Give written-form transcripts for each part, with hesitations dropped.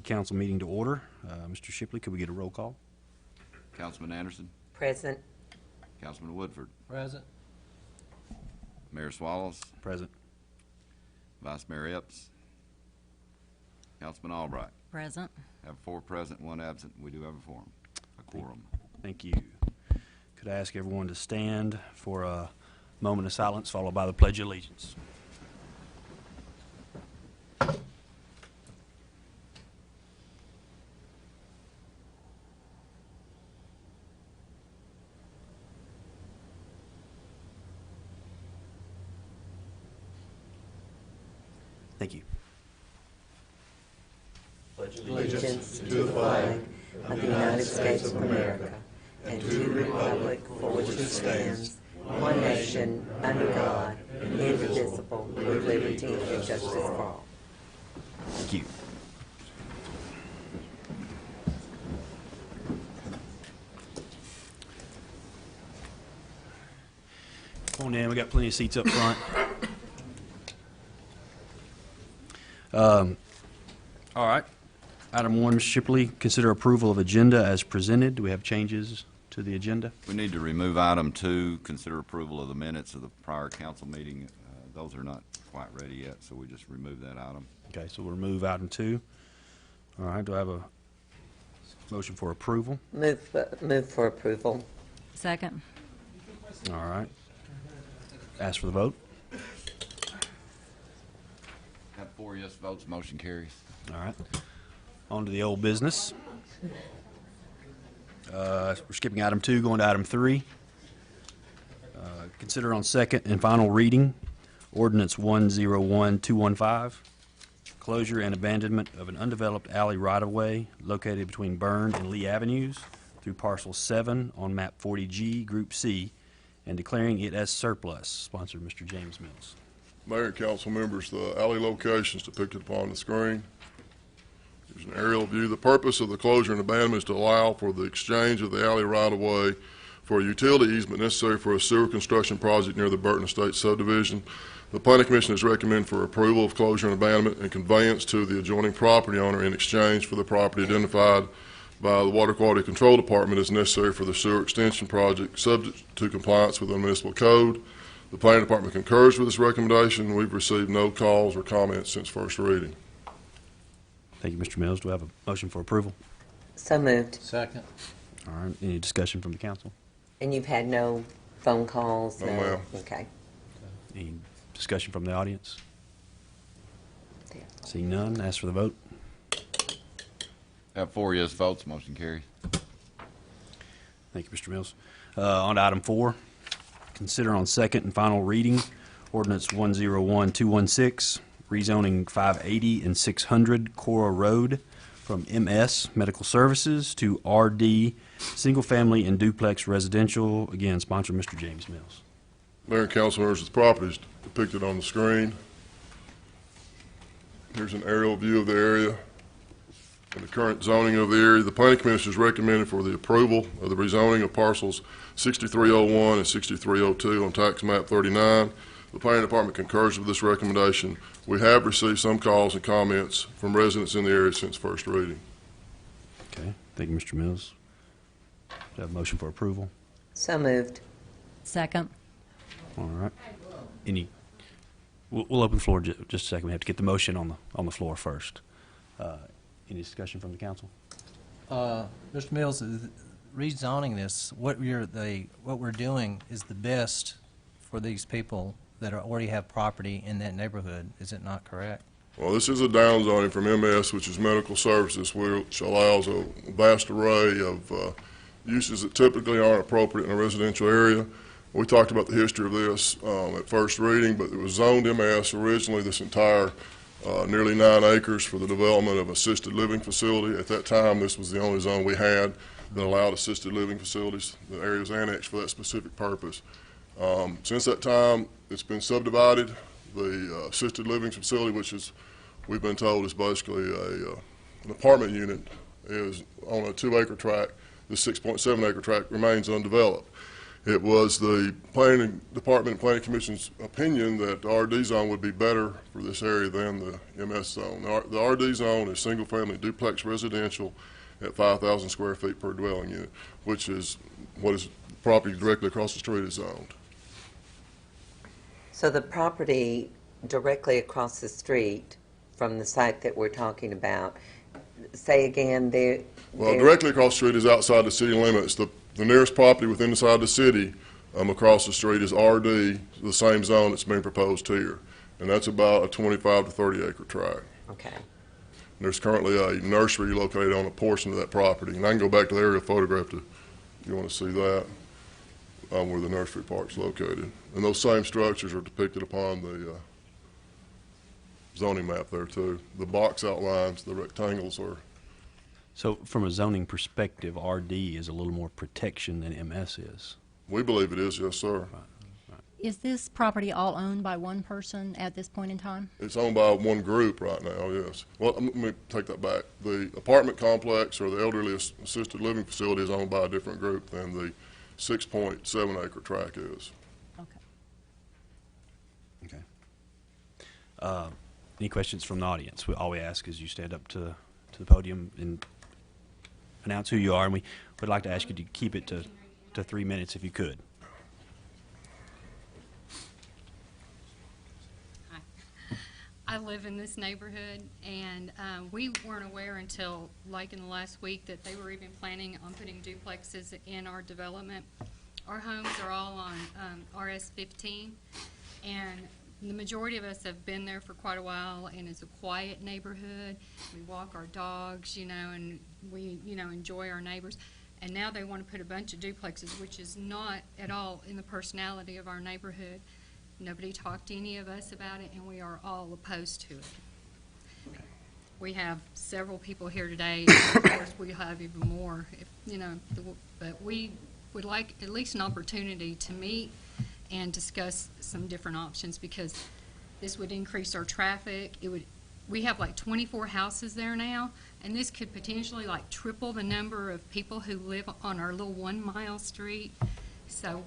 council meeting to order. Mr. Shipley, could we get a roll call? Councilman Anderson. Present. Councilman Woodford. Present. Mayor Swallows. Present. Vice Mayor Epps. Councilman Albright. Present. Have 4 present, 1 absent. We do have a quorum. Thank you. Could I ask everyone to stand for a moment of silence followed by the Pledge of Allegiance? Thank you. Allegiance to the flag of the United States of America and to the republic for which it stands, one nation, under God, indivisible, with liberty and justice for all. Thank you. Come on in, we got plenty of seats up front. All right. Item 1, Mr. Shipley, consider approval of agenda as presented. Do we have changes to the agenda? We need to remove item 2, consider approval of the minutes of the prior council meeting. Those are not quite ready yet, so we just remove that item. Okay, so we'll remove item 2. All right, do I have a motion for approval? Move for approval. Second. All right. Ask for the vote. Have 4 yes votes, motion carries. All right. On to the old business. We're skipping item 2, going to item 3. Consider on second and final reading, ordinance 101-215, closure and abandonment of an undeveloped alley right-of-way located between Byrne and Lee Avenues through parcel 7 on map 40G, group C, and declaring it as surplus. Sponsored Mr. James Mills. Mayor and council members, the alley locations depicted upon the screen. Here's an aerial view. The purpose of the closure and abandonment is to allow for the exchange of the alley right-of-way for a utility easement necessary for a sewer construction project near the Burton Estates subdivision. The Planning Commission has recommended for approval of closure and abandonment and conveyance to the adjoining property owner in exchange for the property identified by the Water Quality Control Department as necessary for the sewer extension project, subject to compliance with the municipal code. The Planning Department concurs with this recommendation. We've received no calls or comments since first reading. Thank you, Mr. Mills. Do I have a motion for approval? So moved. Second. All right. Any discussion from the council? And you've had no phone calls? No, ma'am. Okay. Any discussion from the audience? Seeing none, ask for the vote. Have 4 yes votes, motion carries. Thank you, Mr. Mills. On to item 4. Consider on second and final reading, ordinance 101-216, rezoning 580 and 600 Cora Road from MS Medical Services to RD Single Family and Duplex Residential. Again, sponsor Mr. James Mills. Mayor and council members, the property is depicted on the screen. Here's an aerial view of the area and the current zoning of the area. The Planning Commission has recommended for the approval of the rezoning of parcels 6301 and 6302 on tax map 39. The Planning Department concurs with this recommendation. We have received some calls and comments from residents in the area since first reading. Okay. Thank you, Mr. Mills. Do I have a motion for approval? So moved. Second. All right. We'll open the floor just a second. We have to get the motion on the floor first. Any discussion from the council? Mr. Mills, rezoning this, what we're doing is the best for these people that already have property in that neighborhood. Is it not correct? Well, this is a downzoning from MS, which is medical services, which allows a vast array of uses that typically aren't appropriate in a residential area. We talked about the history of this at first reading, but it was zoned MS originally, this entire nearly 9 acres for the development of assisted living facility. At that time, this was the only zone we had that allowed assisted living facilities. The area was annexed for that specific purpose. Since that time, it's been subdivided. The assisted living facility, which is, we've been told, is basically an apartment unit, is on a 2-acre tract. The 6.7-acre tract remains undeveloped. It was the Planning Department and Planning Commission's opinion that the RD zone would be better for this area than the MS zone. The RD zone is single-family duplex residential at 5,000 square feet per dwelling unit, which is what is property directly across the street is zoned. So the property directly across the street from the site that we're talking about, say again, Well, directly across the street is outside the city limits. The nearest property within the side of the city across the street is RD, the same zone that's being proposed here. And that's about a 25 to 30 acre tract. Okay. There's currently a nursery located on a portion of that property. And I can go back to the aerial photograph if you want to see that, where the nursery park's located. And those same structures are depicted upon the zoning map there too. The box outlines, the rectangles are. So from a zoning perspective, RD is a little more protection than MS is. We believe it is, yes, sir. Is this property all owned by one person at this point in time? It's owned by one group right now, yes. Well, let me take that back. The apartment complex or the elderly assisted living facility is owned by a different group than the 6.7 acre tract is. Okay. Okay. Any questions from the audience? All we ask is you stand up to the podium and announce who you are, and we would like to ask you to keep it to 3 minutes if you could. Hi. I live in this neighborhood, and we weren't aware until like in the last week that they were even planning on putting duplexes in our development. Our homes are all on RS 15, and the majority of us have been there for quite a while, and it's a quiet neighborhood. We walk our dogs, and we, enjoy our neighbors. And now they want to put a bunch of duplexes, which is not at all in the personality of our neighborhood. Nobody talked to any of us about it, and we are all opposed to it. We have several people here today, and of course we have even more, but we would like at least an opportunity to meet and discuss some different options, because this would increase our traffic. We have like 24 houses there now, and this could potentially like triple the number of people who live on our little 1 mile street. So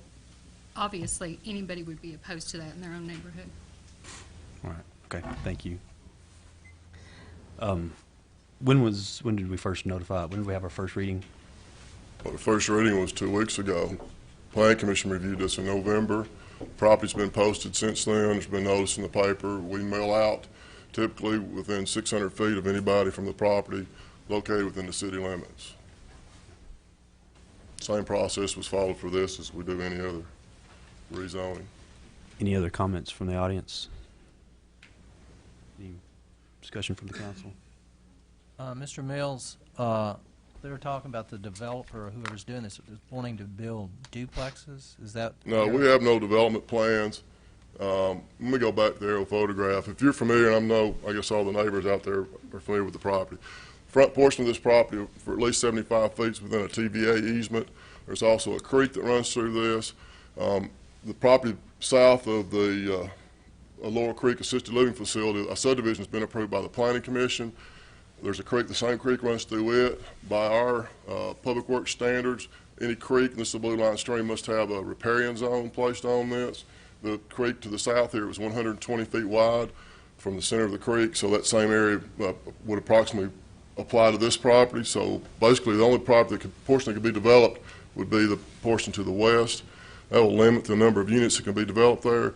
obviously anybody would be opposed to that in their own neighborhood. All right. Okay. Thank you. When did we first notify? When did we have our first reading? Well, the first reading was 2 weeks ago. Planning Commission reviewed this in November. Property's been posted since then. There's been notice in the paper. We mail out typically within 600 feet of anybody from the property located within the city limits. Same process was followed for this as we do any other rezoning. Any other comments from the audience? Any discussion from the council? Mr. Mills, they were talking about the developer, or whoever's doing this, is wanting to build duplexes. Is that? No, we have no development plans. Let me go back to the aerial photograph. If you're familiar, and I guess all the neighbors out there are familiar with the property. Front portion of this property, for at least 75 feet, is within a TVA easement. There's also a creek that runs through this. The property south of the Lower Creek Assisted Living Facility, a subdivision has been approved by the Planning Commission. There's a creek, the same creek runs through it. By our public works standards, any creek, and this is a blue line stream, must have a riparian zone placed on this. The creek to the south here was 120 feet wide from the center of the creek, so that same area would approximately apply to this property. So basically the only portion that could be developed would be the portion to the west. That will limit the number of units that can be developed there.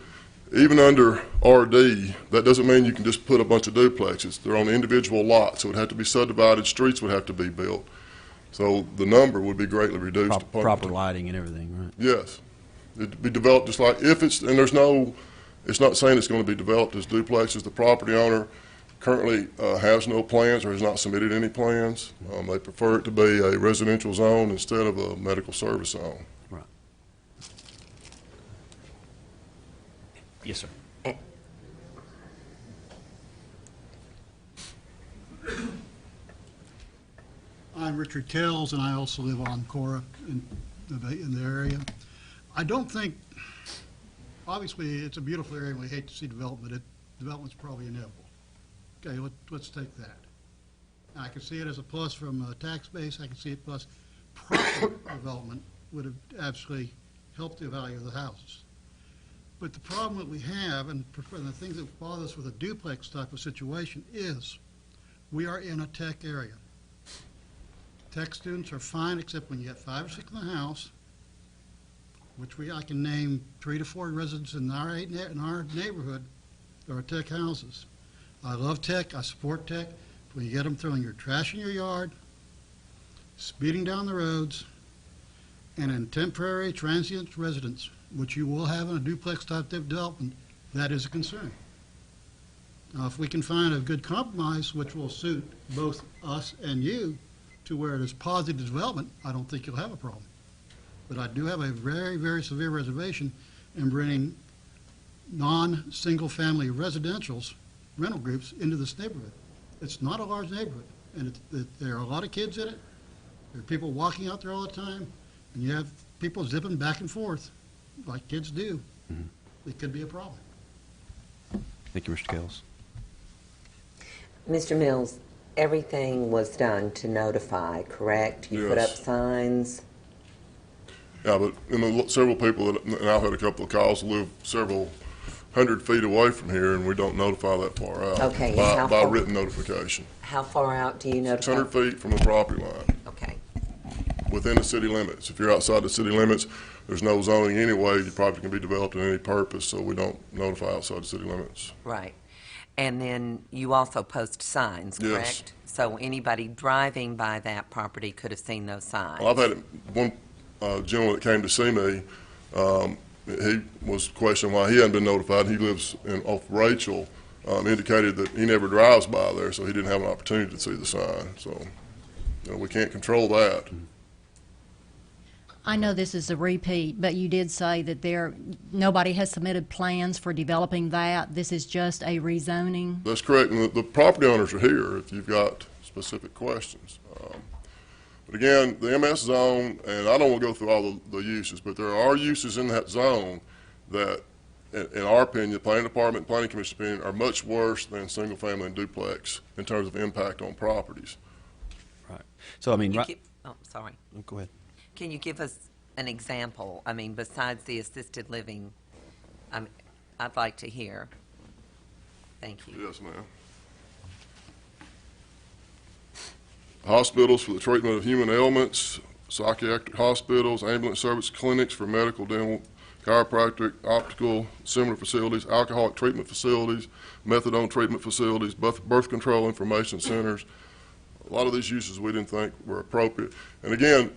Even under RD, that doesn't mean you can just put a bunch of duplexes. They're on individual lots, so it would have to be subdivided, streets would have to be built. So the number would be greatly reduced. Proper lighting and everything, right? Yes. It'd be developed just like, it's not saying it's going to be developed as duplexes. The property owner currently has no plans or has not submitted any plans. They prefer it to be a residential zone instead of a medical service zone. Right. Yes, sir. I'm Richard Kells, and I also live on Cora in the area. I don't think, obviously, it's a beautiful area, and we hate to see development. Development's probably inevitable. Okay, let's take that. I can see it as a plus from a tax base. I can see it plus proper development would have absolutely help the value of the houses. But the problem that we have, and the things that bother us with a duplex type of situation is, we are in a tech area. Tech students are fine, except when you get 5 or 6 in the house, which I can name 3 to 4 residents in our neighborhood that are tech houses. I love tech, I support tech. When you get them throwing your trash in your yard, speeding down the roads, and in temporary transient residence, which you will have in a duplex type development, that is a concern. Now, if we can find a good compromise which will suit both us and you to where it is positive development, I don't think you'll have a problem. But I do have a very, very severe reservation in bringing non-single-family residentials, rental groups, into this neighborhood. It's not a large neighborhood, and there are a lot of kids in it. There are people walking out there all the time, and you have people zipping back and forth like kids do. It could be a problem. Thank you, Mr. Kells. Mr. Mills, everything was done to notify, correct? You put up Yes. signs? Yeah, but several people, and I've had a couple of calls, live several hundred feet away from here, and we don't notify that far out. Okay, and By how far- written notification. How far out do you notify? 600 feet from the property line, Okay, within the city limits. If you're outside the city limits, there's no zoning anyway. Your property can be developed in any purpose, so we don't notify outside the city limits. right. And then you also post signs, Yes. correct? So anybody driving by that property could have seen those signs? Well, I've had one gentleman that came to see me, he was questioning why he hadn't been notified. He lives off Rachel, indicated that he never drives by there, so he didn't have an opportunity to see the sign. So, we can't control that. I know this is a repeat, but you did say that nobody has submitted plans for developing that. This is just a rezoning. That's correct, and the property owners are here if you've got specific questions. But again, the MS zone, and I don't want to go through all the uses, but there are uses in that zone that, in our opinion, the planning department and planning commission opinion, are much worse than single family and duplex in terms of impact on properties. Right. So, I mean, Sorry. go ahead. Can you give us an example? I mean, besides the assisted living, I'd like to hear. Thank you. Yes, ma'am. Hospitals for the treatment of human ailments, psychiatric hospitals, ambulance service clinics for medical, dental, chiropractic, optical, similar facilities, alcoholic treatment facilities, methadone treatment facilities, birth control information centers. A lot of these uses we didn't think were appropriate. And again,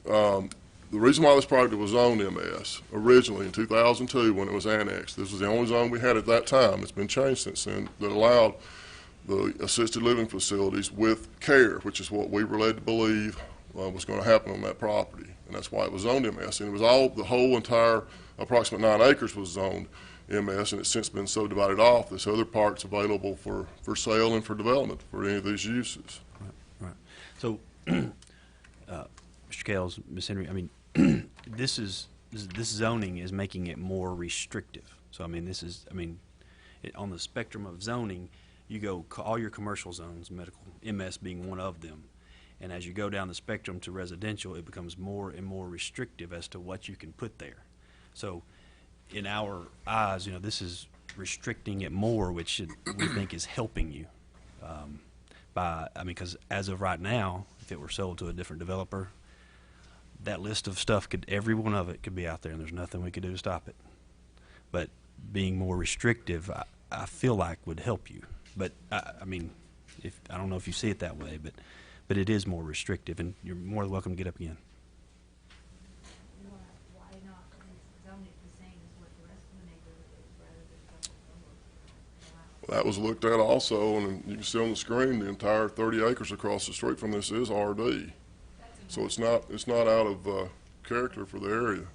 the reason why this project was zoned MS originally in 2002 when it was annexed, this was the only zone we had at that time, it's been changed since then, that allowed the assisted living facilities with care, which is what we were led to believe was going to happen on that property. And that's why it was zoned MS. And it was the whole entire approximate 9 acres was zoned MS, and it's since been subdivided off. This other part's available for sale and for development for any of these uses. Right. So, Mr. Kells, Ms. Henry, I mean, this zoning is making it more restrictive. So, I mean, on the spectrum of zoning, you go all your commercial zones, medical, MS being one of them. And as you go down the spectrum to residential, it becomes more and more restrictive as to what you can put there. So in our eyes, this restricting it more, which we think is helping you. Because as of right now, if it were sold to a different developer, that list of stuff every one of it could be out there, and there's nothing we could do to stop it. But being more restrictive, I feel like would help you. But I don't know if you see it that way, but it is more restrictive, and you're more than welcome to get up again. Why not zone it the same as what the rest of the neighborhood is, rather than That was looked at also, and you can see on the screen the entire 30 acres across the street from this is RD. So it's not out of character for the area.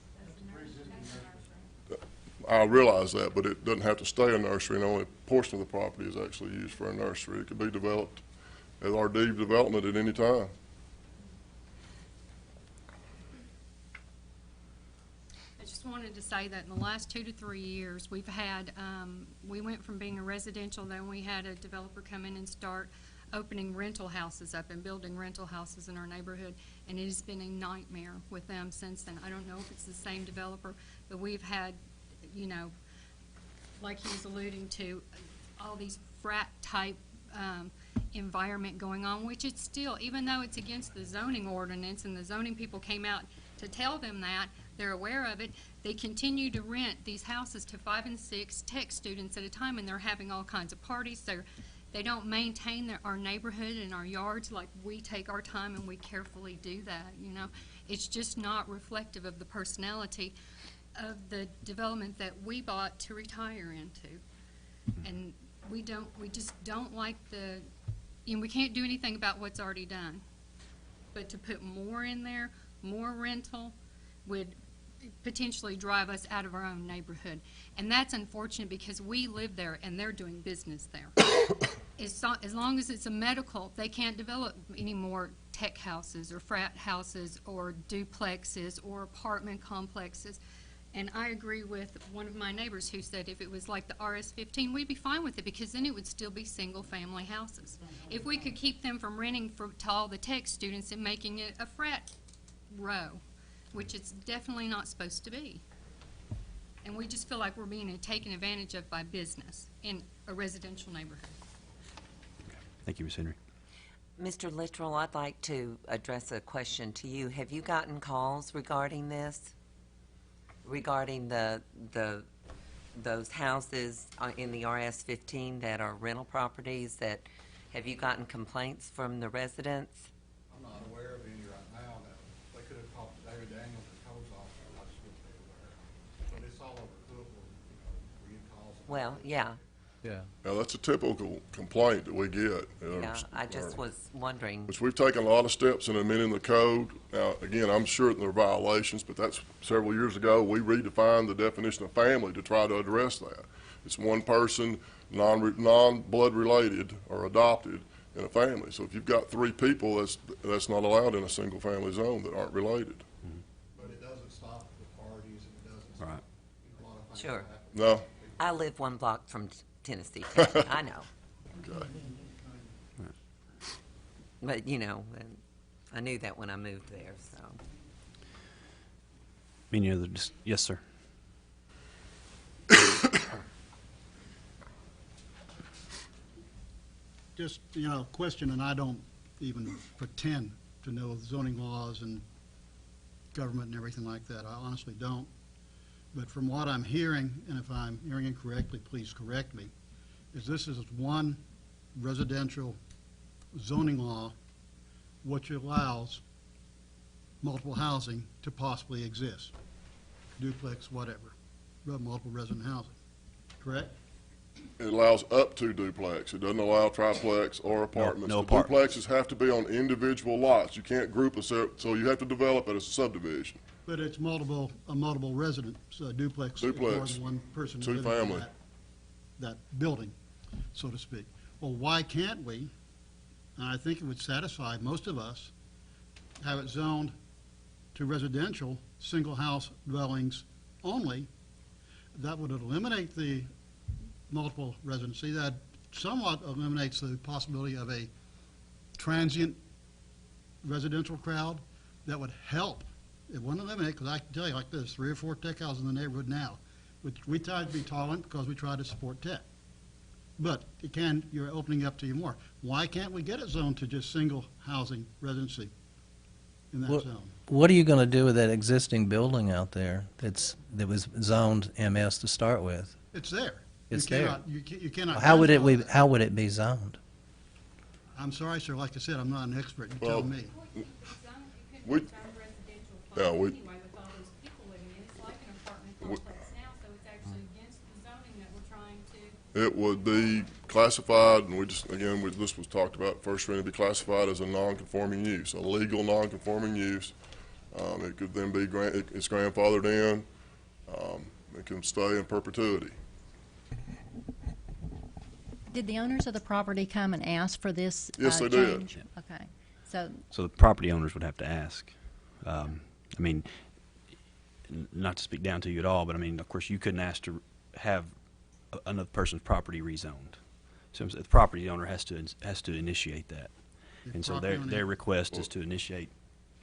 I realize that, but it doesn't have to stay a nursery, and only a portion of the property is actually used for a nursery. It could be developed as RD development at any time. I just wanted to say that in the last 2 to 3 years, we've had, we went from being a residential, then we had a developer come in and start opening rental houses up and building rental houses in our neighborhood, and it has been a nightmare with them since then. I don't know if it's the same developer, but we've had, you know, like he was alluding to, all these frat-type environment going on, which it's still, even though it's against the zoning ordinance, and the zoning people came out to tell them that, they're aware of it, they continue to rent these houses to 5 and 6 tech students at a time, and they're having all kinds of parties. They don't maintain our neighborhood and our yards like we take our time and we carefully do that, you know. It's just not reflective of the personality of the development that we bought to retire into. And we just don't like we can't do anything about what's already done. But to put more in there, more rental, would potentially drive us out of our own neighborhood. And that's unfortunate because we live there and they're doing business there. As long as it's a medical, they can't develop any more tech houses or frat houses or duplexes or apartment complexes. And I agree with one of my neighbors who said if it was like the RS-15, we'd be fine with it because then it would still be single-family houses. If we could keep them from renting to all the tech students and making it a frat row, which it's definitely not supposed to be. And we just feel like we're being taken advantage of by business in a residential neighborhood. Thank you, Ms. Henry. Mr. Littrell, I'd like to address a question to you. Have you gotten calls regarding this? Regarding those houses in the RS-15 that are rental properties, have you gotten complaints from the residents? I'm not aware of any right now. That they could have talked to David Daniels at codes office. I just wouldn't be aware. But it's all over Cookeville, you know, we get calls. Well, yeah. Yeah. Now, that's a typical complaint that we get. Yeah, I just was wondering. Which we've taken a lot of steps in amending the code. Now, again, I'm sure there are violations, but that's several years ago. We redefined the definition of family to try to address that. It's one person, non-blood related or adopted in a family. So if you've got 3 people, that's not allowed in a single family zone that aren't related. But it doesn't stop the parties, and it doesn't stop Right. a lot of things. Sure. that happen. No? I live 1 block from Tennessee County. I know. Okay. But, you know, I knew that when I moved there, so. Any other, yes, sir. Just, you know, question, and I don't even pretend to know zoning laws and government and everything like that. I honestly don't. But from what I'm hearing, and if I'm hearing incorrectly, please correct me, is this is one residential zoning law which allows multiple housing to possibly exist, duplex, whatever, multiple resident housing, correct? It allows up to duplex. It doesn't allow triplex or apartments. no The apartments. duplexes have to be on individual lots. You can't group so you have to develop it as a subdivision. But it's a multiple resident, so duplex. Is more Duplex. than one person Two living in family. that building, so to speak. Well, why can't we, and I think it would satisfy most of us, have it zoned to residential, single-house dwellings only? That would eliminate the multiple residency. That somewhat eliminates the possibility of a transient residential crowd. That would help. It wouldn't eliminate, because I can tell you like this, 3 or 4 tech houses in the neighborhood now, which we try to be tolerant because we try to support tech. But you're opening up to you more. Why can't we get it zoned to just single housing residency in that zone? What are you going to do with that existing building out there that was zoned MS to start with? It's there. It's You there. cannot- You cannot. How would grandfather that. how would it be zoned? I'm sorry, sir, like I said, I'm not an expert. You Well, tell me. We- Yeah, we- Anyway, with all those people living in, it's like an apartment complex now, so it's actually against the zoning that we're trying to. It would be classified, and this was talked about first reading, be classified as a non-conforming use, a legal non-conforming use. It could then be, it's grandfathered in. It can stay in perpetuity. Did the owners of the property come and ask for this Yes, they did. change? Okay, so, So the property owners would have to ask. I mean, not to speak down to you at all, but I mean, of course, you couldn't ask to have another person's property rezoned. So the property owner has to initiate that. The And so property owner- their request is to initiate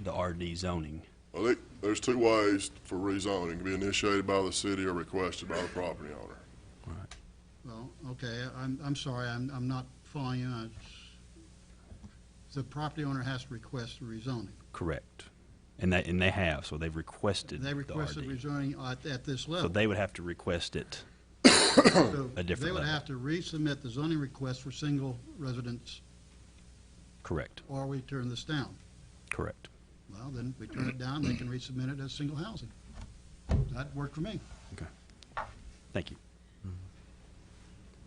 the RD zoning. Well, there's two ways for rezoning. It can be initiated by the city or requested by the property owner. Well, okay, I'm sorry, I'm not following you. The property owner has to request the rezoning. Correct. And they have, so they've requested They the requested RD. rezoning at this So level. they would have to request it So a different They would level. have to resubmit the zoning request for single residence, Correct, or we turn this down. correct. Well, then we turn it down, they can resubmit it as single housing. That'd work for me. Okay. Thank you.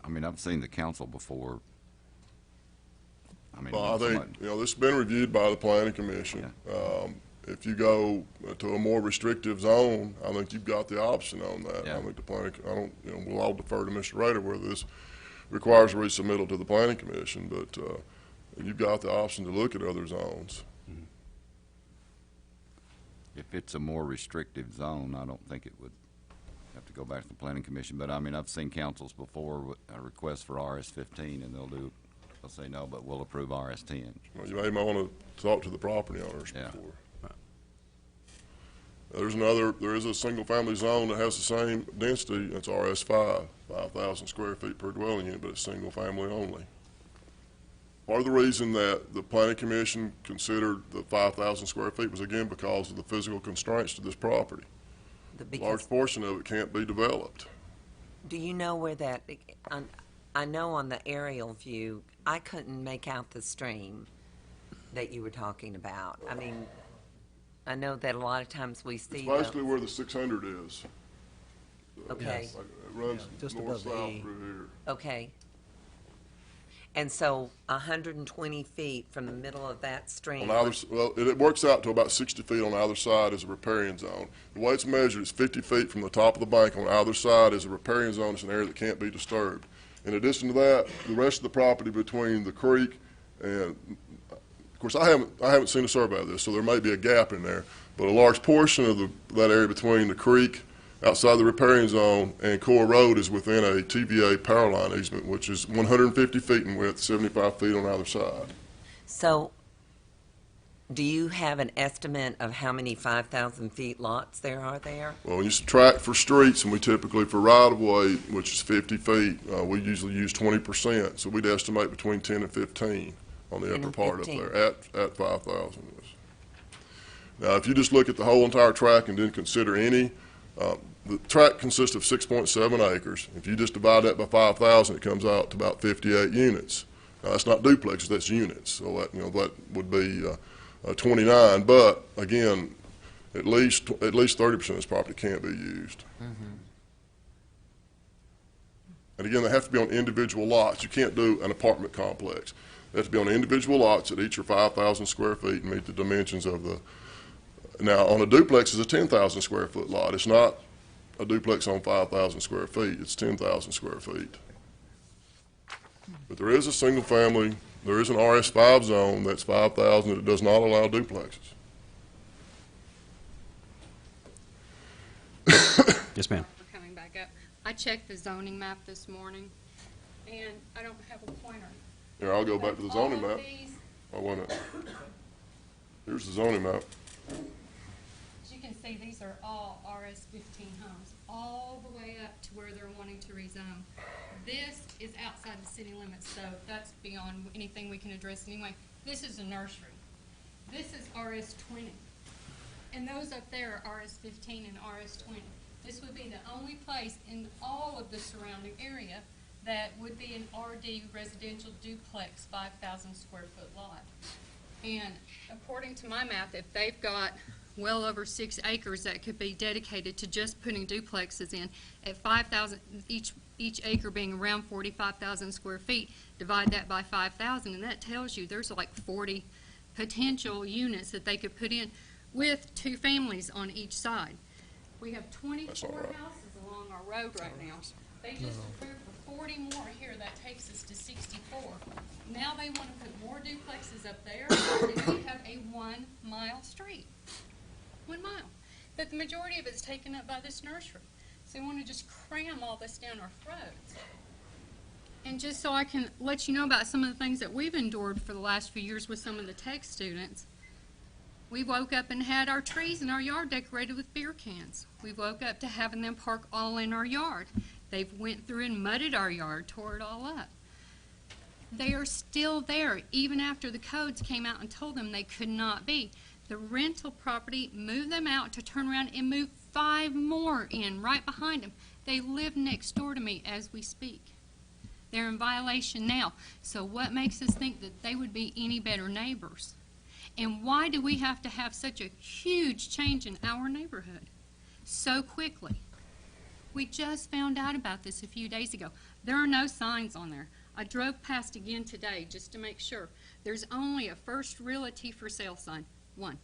I mean, I've seen the council before. I mean, Well, I think, somebody- this has been reviewed by the planning commission. If you go to a more restrictive zone, I think you've got the option on that. Yeah. I think the planning, I don't, we'll all defer to Mr. Rader whether this requires resubmittal to the planning commission, but, you've got the option to look at other zones. if it's a more restrictive zone, I don't think it would have to go back to the planning commission. But I mean, I've seen councils before with a request for RS-15, and they'll say no, but we'll approve RS-10. Well, you may want to talk to the property owners Yeah. before. There is a single-family zone that has the same density, it's RS5, 5,000 square feet per dwelling unit, but it's single-family only. Part of the reason that the planning commission considered the 5,000 square feet was again because of the physical constraints to this property. A Because, large portion of it can't be developed. do you know where that, I know on the aerial view, I couldn't make out the stream that you were talking about. I mean, I know that a lot of times we It's see basically those. where the 600 is. Okay, Like, it runs just above the north-south E. through here. okay. And so 120 feet from the middle of that stream. Well, it works out to about 60 feet on either side as a riparian zone. The way it's measured is 50 feet from the top of the bank on either side is a riparian zone. It's an area that can't be disturbed. In addition to that, the rest of the property between the creek and, of course, I haven't seen a survey of this, so there may be a gap in there, but a large portion of that area between the creek outside the riparian zone and Core Road is within a TVA power line easement, which is 150 feet in width, 75 feet on either side. So, do you have an estimate of how many 5,000 feet lots there are there? Well, when you subtract for streets, and we typically, for right-of-way, which is 50 feet, we usually use 20%, so we'd estimate between 10 and 15 on the 10 upper and part up 15. there, at 5,000. Now, if you just look at the whole entire tract and didn't consider any, the tract consists of 6.7 acres. If you just divide that by 5,000, it comes out to about 58 units. Now, that's not duplexes, that's units, so that would be 29, but again, at least 30% of this property can't be used. And again, they have to be on individual lots. You can't do an apartment complex. They have to be on individual lots that each are 5,000 square feet and meet the dimensions of the. Now, on a duplex is a 10,000 square foot lot. It's not a duplex on 5,000 square feet. It's 10,000 square feet. But there is a single family, there is an RS5 zone that's 5,000 that does not allow duplexes. Yes, ma'am. For coming back up. I checked the zoning map this morning, and I don't have a pointer. Here, I'll go back to the zoning All of map. these, I want to. Here's the zoning map. as you can see, these are all RS-15 homes, all the way up to where they're wanting to rezone. This is outside the city limits, so that's beyond anything we can address anyway. This is a nursery. This is RS-20. And those up there are RS-15 and RS-20. This would be the only place in all of the surrounding area that would be an RD residential duplex 5,000 square foot lot. And according to my math, if they've got well over 6 acres that could be dedicated to just putting duplexes in, at 5,000, each acre being around 45,000 square feet, divide that by 5,000, and that tells you there's like 40 potential units that they could put in with 2 families on each side. We have 24 right. houses along our road right now. They just approved for 40 more here, that takes us to 64. Now they want to put more duplexes up there, and we have a 1 mile street. 1 mile. But the majority of it's taken up by this nursery. So they want to just cram all this down our throats. And just so I can let you know about some of the things that we've endured for the last few years with some of the tech students, we woke up and had our trees in our yard decorated with beer cans. We woke up to having them park all in our yard. They've went through and mudded our yard, tore it all up. They are still there, even after the codes came out and told them they could not be. The rental property moved them out to turn around and move 5 more in right behind them. They live next door to me as we speak. They're in violation now. So what makes us think that they would be any better neighbors? And why do we have to have such a huge change in our neighborhood so quickly? We just found out about this a few days ago. There are no signs on there. I drove past again today just to make sure. There's only a First Realty for sale sign, one.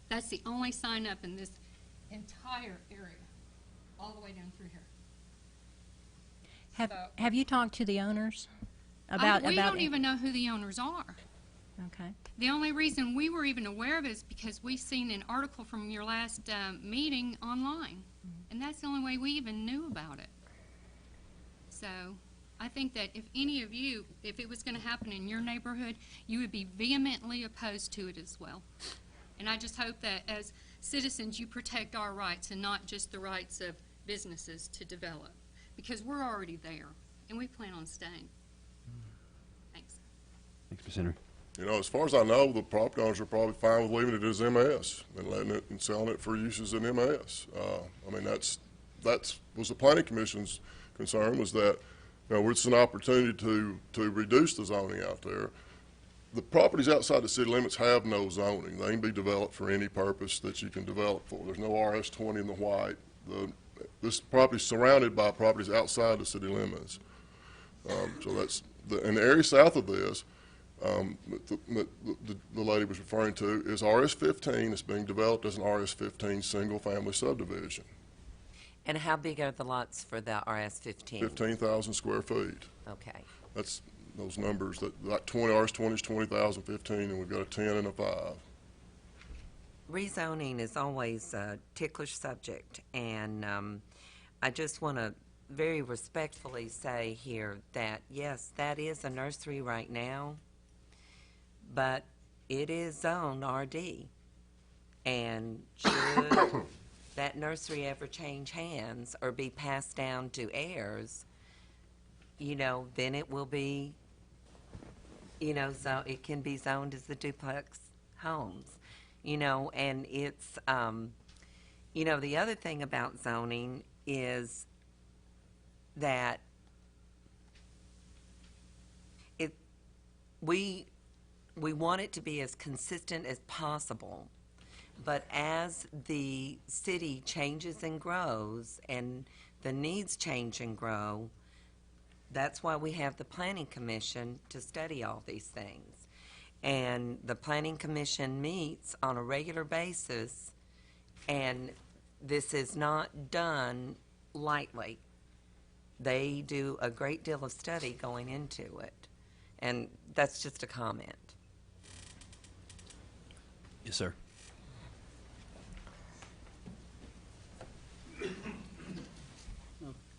That's the only sign up in this entire area, all the way down through here. Have you talked to the owners We about don't even know who the owners are. Okay. The only reason we were even aware of it is because we seen an article from your last meeting online. And that's the only way we even knew about it. So I think that if any of you, if it was going to happen in your neighborhood, you would be vehemently opposed to it as well. And I just hope that as citizens, you protect our rights and not just the rights of businesses to develop. Because we're already there, and we plan on staying. Thanks. Thanks, Ms. Henry. You know, as far as I know, the property owners are probably fine with leaving it as MS and letting it and selling it for uses in MS. I mean, that's was the Planning Commission's concern, was that, you know, it's an opportunity to reduce the zoning out there. The properties outside the city limits have no zoning. They can be developed for any purpose that you can develop for. There's no RS-20 in the white. This property is surrounded by properties outside the city limits. So that's, in the area south of this, the lady was referring to is RS-15. It's being developed as an RS-15 single-family subdivision. And how big are the lots for the RS-15? 15,000 square feet. Okay. That's those numbers, that like 20 RS-20 is 20,000, 15, and we've got a 10 and a 5. Rezoning is always a ticklish subject, and I just want to very respectfully say here that, yes, that is a nursery right now, but it is zoned RD. And should that nursery ever change hands or be passed down to heirs, you know, then it will be, you know, so it can be zoned as the duplex homes, you know, and it's, you know, the other thing about zoning is that we want it to be as consistent as possible, but as the city changes and grows and the needs change and grow, that's why we have the Planning Commission to study all these things. And the Planning Commission meets on a regular basis, and this is not done lightly. They do a great deal of study going into it. And that's just a comment. Yes, sir.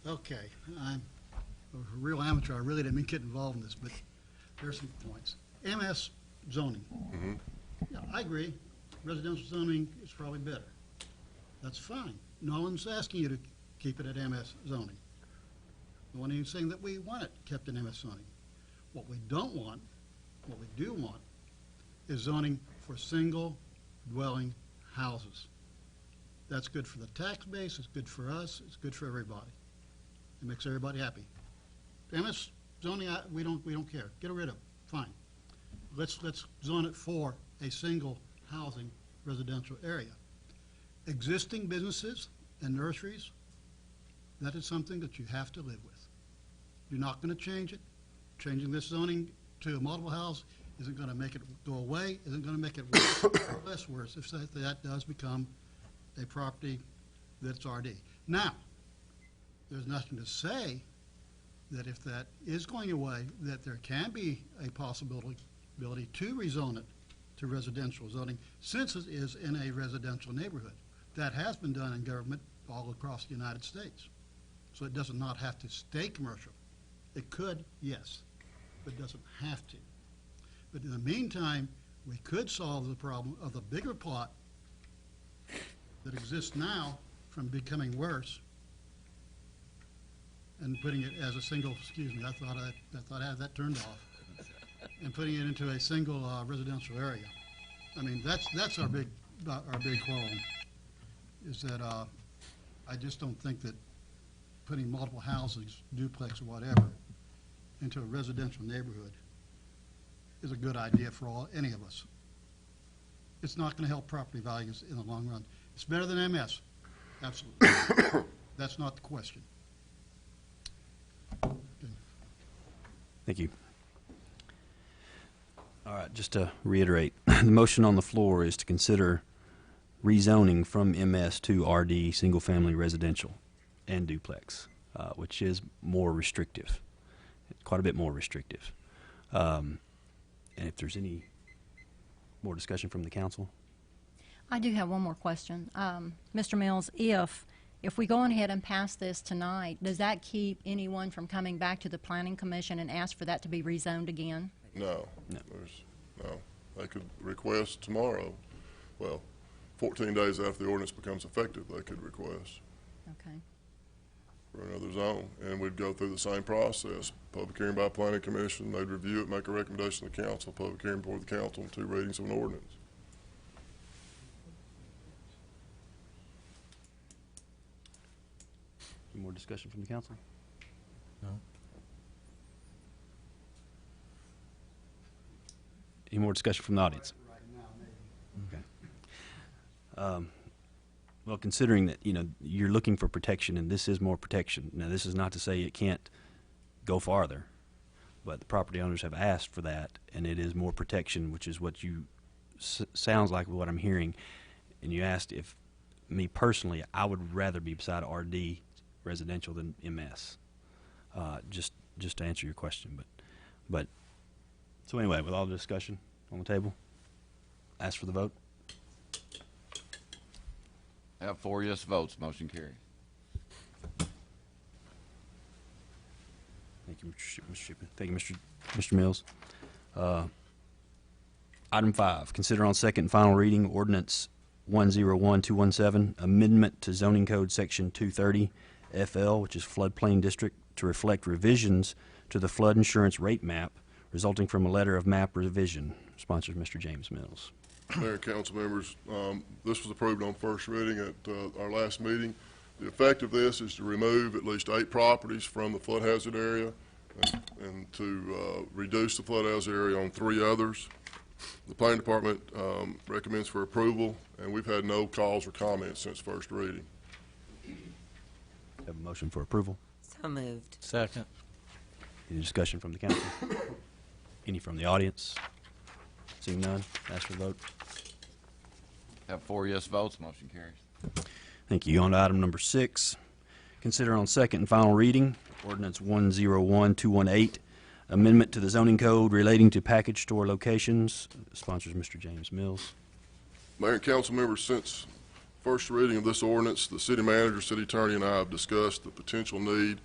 Okay, I'm a real amateur. I really didn't mean to get involved in this, but there's some points. MS zoning. Yeah, I agree. Residential zoning is probably better. That's fine. No one's asking you to keep it at MS zoning. No one is saying that we want it kept in MS zoning. What we don't want, what we do want, is zoning for single dwelling houses. That's good for the tax base, it's good for us, it's good for everybody. It makes everybody happy. MS zoning, we don't care. Get rid of it. Fine. Let's zone it for a single housing residential area. Existing businesses and nurseries, that is something that you have to live with. You're not going to change it. Changing this zoning to a multiple house isn't going to make it go away, isn't going to make it worse or less worse if that does become a property that's RD. Now, there's nothing to say that if that is going away, that there can be a possibility to rezone it to residential zoning, since it is in a residential neighborhood. That has been done in government all across the United States. So it does not have to stay commercial. It could, yes, but doesn't have to. But in the meantime, we could solve the problem of the bigger plot that exists now from becoming worse and putting it as a single, excuse me, I thought I had that turned off, and putting it into a single residential area. I mean, that's our big quarrel, is that I just don't think that putting multiple houses, duplex or whatever, into a residential neighborhood is a good idea for any of us. It's not going to help property values in the long run. It's better than MS, absolutely. That's not the question. Thank you. All right, just to reiterate, the motion on the floor is to consider rezoning from MS to RD, single-family residential and duplex, which is more restrictive, quite a bit more restrictive. And if there's any more discussion from the council? I do have one more question. Mr. Mills, if we go on ahead and pass this tonight, does that keep anyone from coming back to the Planning Commission and ask for that to be rezoned again? No. No. They could request tomorrow. Well, 14 days after the ordinance becomes effective, they could request Okay. for another zone. And we'd go through the same process. Public hearing by Planning Commission, they'd review it, make a recommendation to the council, public hearing before the council, and 2 readings of an ordinance. Any more discussion from the council? No. Any more discussion from the audience? Okay. Well, considering that, you're looking for protection, and this is more protection. Now, this is not to say it can't go farther, but the property owners have asked for that, and it is more protection, which is what you, sounds like what I'm hearing. And you asked if, me personally, I would rather be beside RD residential than MS. Just to answer your question, but so anyway, with all the discussion on the table, ask for the vote. I have 4 yes votes, motion carries. Thank you, Mr. Shipman. Thank you, Mr. Mills. Item 5, consider on second and final reading ordinance 101217, amendment to zoning code section 230 FL, which is floodplain district, to reflect revisions to the flood insurance rate map resulting from a letter of map revision. Sponsors Mr. James Mills. Mayor and council members, this was approved on first reading at our last meeting. The effect of this is to remove at least 8 properties from the flood hazard area and to reduce the flood hazard area on 3 others. The planning department recommends for approval, and we've had no calls or comments since first reading. Have a motion for approval. So moved. Second. Any discussion from the council? Any from the audience? Seeing none, ask for the vote. Have 4 yes votes, motion carries. Thank you. On to item number 6. Consider on second and final reading ordinance 101218, amendment to the zoning code relating to package store locations. Sponsors Mr. James Mills. Mayor and council members, since first reading of this ordinance, the city manager, city attorney, and I have discussed the potential need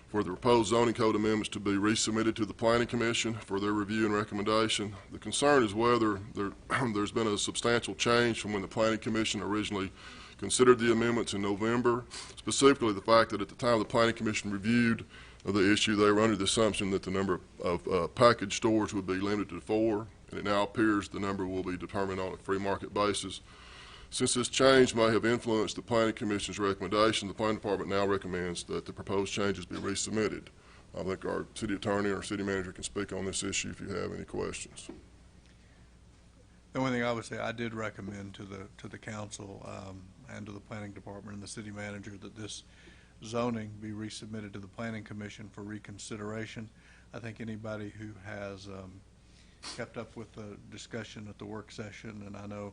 for the proposed zoning code amendments to be resubmitted to the Planning Commission for their review and recommendation. The concern is whether there's been a substantial change from when the Planning Commission originally considered the amendments in November, specifically the fact that at the time the Planning Commission reviewed the issue, they were under the assumption that the number of package stores would be limited to 4, and it now appears the number will be determined on a free market basis. Since this change may have influenced the Planning Commission's recommendation, the Planning Department now recommends that the proposed changes be resubmitted. I think our city attorney or city manager can speak on this issue if you have any questions. The only thing I would say, I did recommend to the council and to the planning department and the city manager that this zoning be resubmitted to the Planning Commission for reconsideration. I think anybody who has kept up with the discussion at the work session, and I know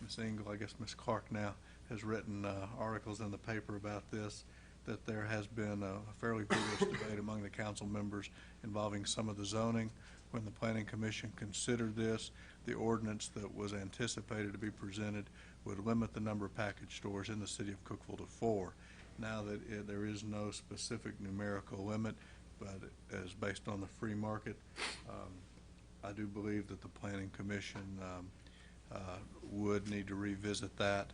Ms. Engel, I guess Ms. Clark now, has written articles in the paper about this, that there has been a fairly vigorous debate among the council members involving some of the zoning. When the Planning Commission considered this, the ordinance that was anticipated to be presented would limit the number of package stores in the city of Cookeville to 4. now that there is no specific numerical limit, but as based on the free market, I do believe that the Planning Commission would need to revisit that,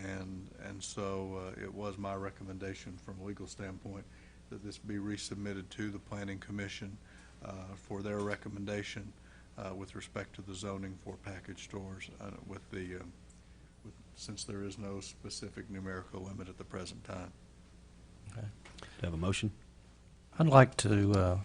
and so it was my recommendation from a legal standpoint that this be resubmitted to the Planning Commission for their recommendation with respect to the zoning for package stores since there is no specific numerical limit at the present time. Do you have a motion? I'd like to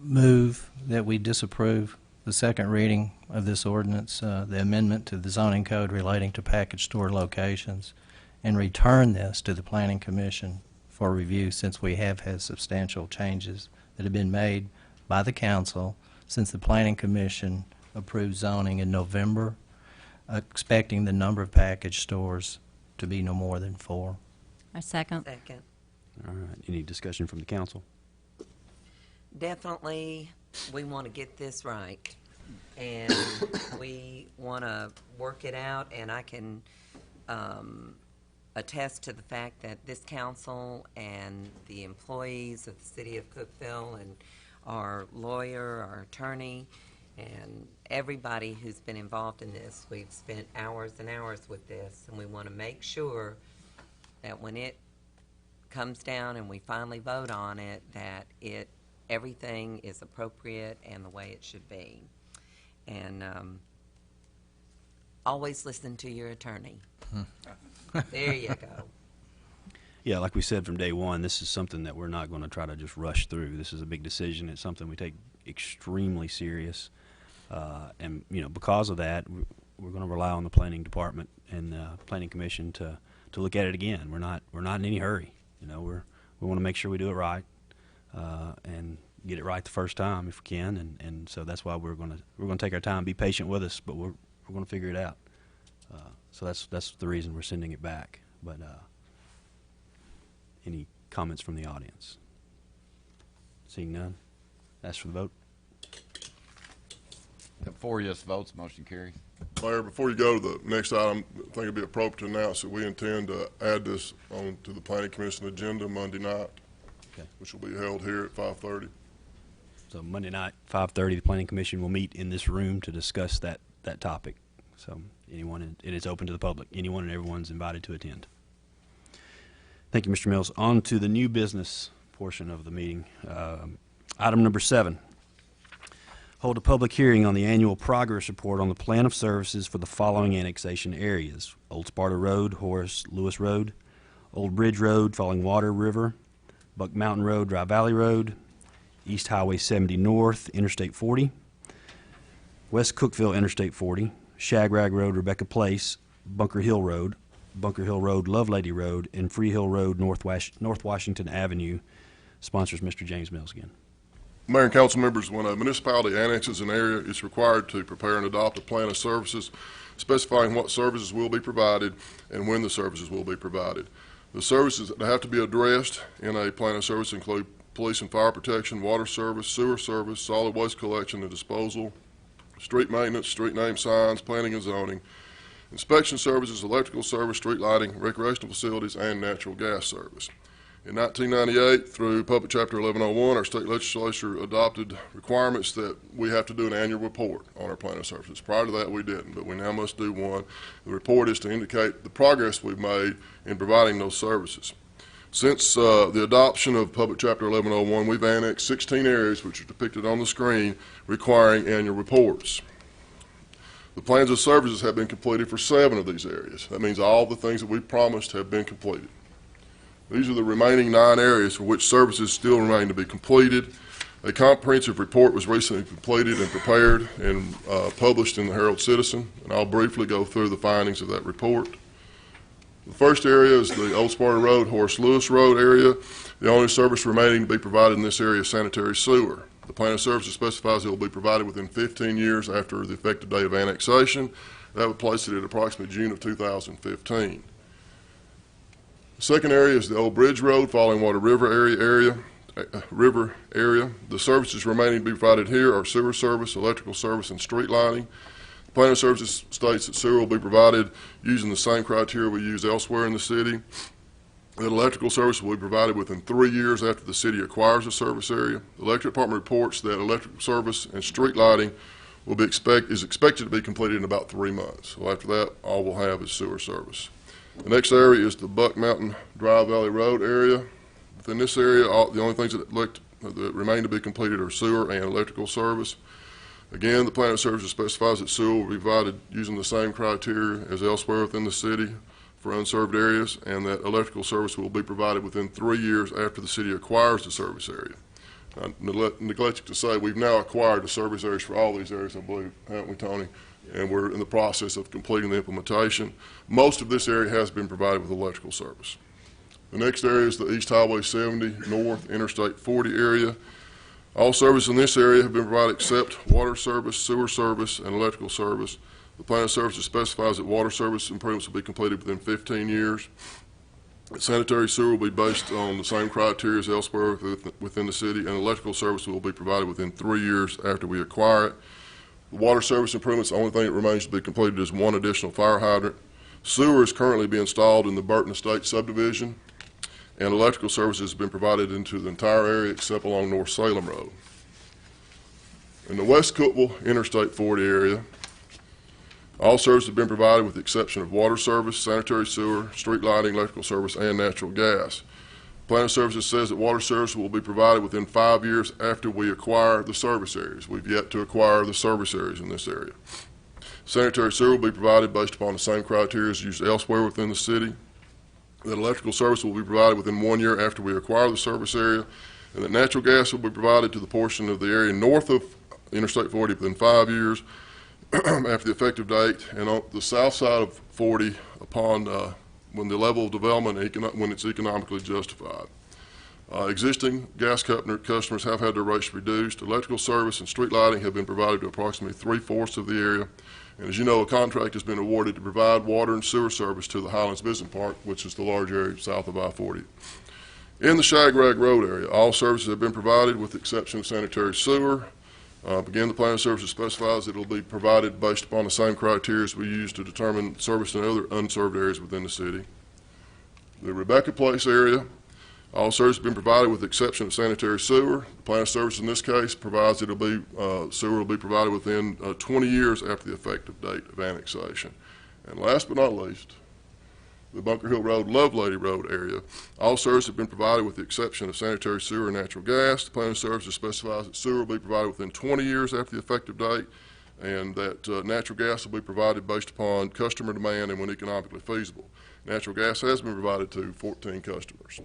move that we disapprove the second reading of this ordinance, the amendment to the zoning code relating to package store locations, and return this to the Planning Commission for review, since we have had substantial changes that have been made by the council since the Planning Commission approved zoning in November, expecting the number of package stores to be no more than 4. I second. Second. All right. Any discussion from the council? Definitely, we want to get this right, and we want to work it out, and I can attest to the fact that this council and the employees of the city of Cookeville and our lawyer, our attorney, and everybody who's been involved in this, we've spent hours and hours with this, and we want to make sure that when it comes down and we finally vote on it, that everything is appropriate and the way it should be. And always listen to your attorney. There you go. Yeah, like we said from day one, this is something that we're not going to try to just rush through. This is a big decision. It's something we take extremely serious. And, because of that, we're going to rely on the planning department and the planning commission to look at it again. We're not in any hurry. We want to make sure we do it right and get it right the first time if we can. And so that's why we're going to take our time, be patient with us, but we're going to figure it out. So that's the reason we're sending it back. But any comments from the audience? Seeing none, ask for the vote. 4 yes votes, motion carries. Mayor, before you go to the next item, I think it'd be appropriate to announce that we intend to add this on to the Planning Commission agenda Monday night, Okay. which will be held here at 5:30. So Monday night, 5:30, the planning commission will meet in this room to discuss that topic. So it is open to the public. Anyone and everyone's invited to attend. Thank you, Mr. Mills. On to the new business portion of the meeting. Item number 7. Hold a public hearing on the annual progress report on the plan of services for the following annexation areas: Old Sparta Road, Horace Lewis Road, Old Bridge Road, Falling Water River, Buck Mountain Road, Dry Valley Road, East Highway 70 North, Interstate 40, West Cookeville Interstate 40, Shagrag Road, Rebecca Place, Bunker Hill Road, Lovelady Road, and Free Hill Road, North Washington Avenue. Sponsors Mr. James Mills again. Mayor and council members, when a municipality annexes an area, it's required to prepare and adopt a plan of services specifying what services will be provided and when the services will be provided. The services that have to be addressed in a plan of service include police and fire protection, water service, sewer service, solid waste collection and disposal, street maintenance, street name signs, planning and zoning, inspection services, electrical service, street lighting, recreational facilities, and natural gas service. In 1998, through Public Chapter 1101, our state legislature adopted requirements that we have to do an annual report on our plan of services. Prior to that, we didn't, but we now must do one. The report is to indicate the progress we've made in providing those services. Since the adoption of Public Chapter 1101, we've annexed 16 areas, which are depicted on the screen, requiring annual reports. The plans of services have been completed for 7 of these areas. That means all the things that we promised have been completed. These are the remaining 9 areas for which services still remain to be completed. A comprehensive report was recently completed and prepared and published in the Herald Citizen, and I'll briefly go through the findings of that report. The first area is the Old Sparta Road, Horace Lewis Road area. The only service remaining to be provided in this area is sanitary sewer. The plan of services specifies it will be provided within 15 years after the effective date of annexation. That would place it at approximately June of 2015. The second area is the Old Bridge Road, Falling Water River area. The services remaining to be provided here are sewer service, electrical service, and street lighting. The plan of services states that sewer will be provided using the same criteria we use elsewhere in the city. that electrical service will be provided within 3 years after the city acquires the service area. The electric department reports that electrical service and street lighting is expected to be completed in about 3 months. So after that, all we'll have is sewer service. The next area is the Buck Mountain Drive Valley Road area. Within this area, the only things that remain to be completed are sewer and electrical service. Again, the plan of services specifies that sewer will be provided using the same criteria as elsewhere within the city for unserved areas, and that electrical service will be provided within 3 years after the city acquires the service area. I neglected to say, we've now acquired the service areas for all these areas, I believe, haven't we, Tony? And we're in the process of completing the implementation. Most of this area has been provided with electrical service. The next area is the East Highway 70 North Interstate 40 area. All services in this area have been provided except water service, sewer service, and electrical service. The plan of services specifies that water service improvements will be completed within 15 years. Sanitary sewer will be based on the same criteria as elsewhere within the city, and electrical service will be provided within 3 years after we acquire it. The water service improvements, the only thing that remains to be completed is one additional fire hydrant. Sewer is currently being installed in the Burton Estate subdivision, and electrical services have been provided into the entire area except along North Salem Road. In the West Cookeville Interstate 40 area, all services have been provided with the exception of water service, sanitary sewer, street lighting, electrical service, and natural gas. Plan of services says that water service will be provided within 5 years after we acquire the service areas. We've yet to acquire the service areas in this area. Sanitary sewer will be provided based upon the same criteria as used elsewhere within the city. That electrical service will be provided within 1 year after we acquire the service area, and that natural gas will be provided to the portion of the area north of Interstate 40 within 5 years after the effective date, and on the south side of 40 upon when the level of development, when it's economically justified. Existing gas customers have had their rates reduced. Electrical service and street lighting have been provided to approximately 3/4 of the area. And as you know, a contract has been awarded to provide water and sewer service to the Highlands Business Park, which is the large area south of I-40. In the Shagrag Road area, all services have been provided with the exception of sanitary sewer. Again, the plan of services specifies that it will be provided based upon the same criteria as we use to determine service in other unserved areas within the city. The Rebecca Place area, all services have been provided with the exception of sanitary sewer. The plan of service in this case provides that sewer will be provided within 20 years after the effective date of annexation. And last but not least, the Bunker Hill Road, Lovelady Road area, all services have been provided with the exception of sanitary sewer and natural gas. The plan of services specifies that sewer will be provided within 20 years after the effective date, and that natural gas will be provided based upon customer demand and when economically feasible. Natural gas has been provided to 14 customers.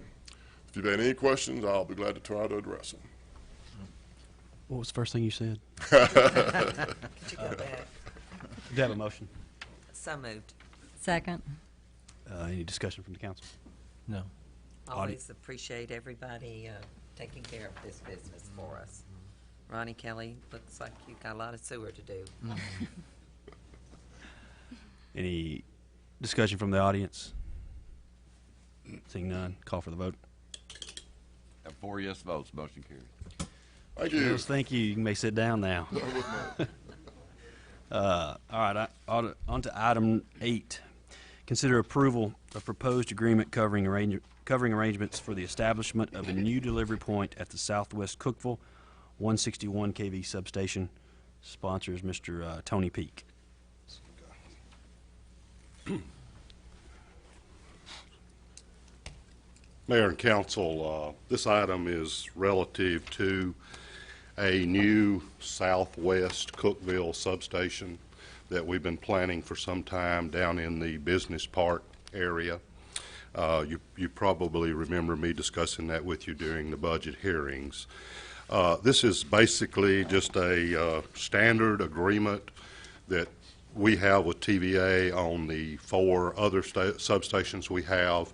If you've had any questions, I'll be glad to try to address them. What was the first thing you said? Could you go back? Do you have a motion? So moved. Second. Any discussion from the council? No. Always appreciate everybody taking care of this business for us. Ronnie Kelly, looks like you've got a lot of sewer to do. Any discussion from the audience? Seeing none, call for the vote. Have 4 yes votes, motion carries. Thank you. Mills, thank you. You may sit down now. All right, on to item 8. Consider approval of proposed agreement covering arrangements for the establishment of a new delivery point at the Southwest Cookeville 161 kV substation. Sponsors Mr. Tony Peak. Mayor and council, this item is relative to a new Southwest Cookeville substation that we've been planning for some time down in the business park area. You probably remember me discussing that with you during the budget hearings. This is basically just a standard agreement that we have with TVA on the 4 other substations we have.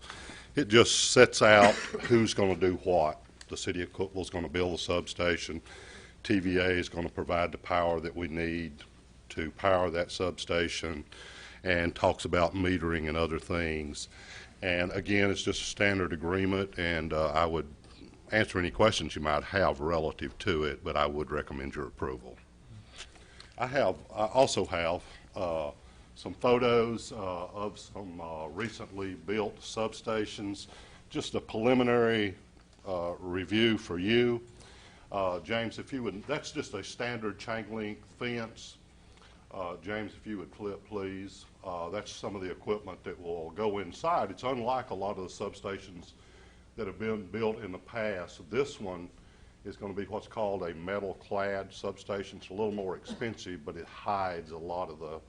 It just sets out who's going to do what. The city of Cookeville is going to build a substation. TVA is going to provide the power that we need to power that substation, and talks about metering and other things. And again, it's just a standard agreement, and I would answer any questions you might have relative to it, but I would recommend your approval. I also have some photos of some recently built substations just a preliminary review for you. James, if you would, that's just a standard chain link fence. James, if you would flip, please. That's some of the equipment that will go inside. It's unlike a lot of the substations that have been built in the past. This one is going to be what's called a metal-clad substation. It's a little more expensive, but it hides a lot of the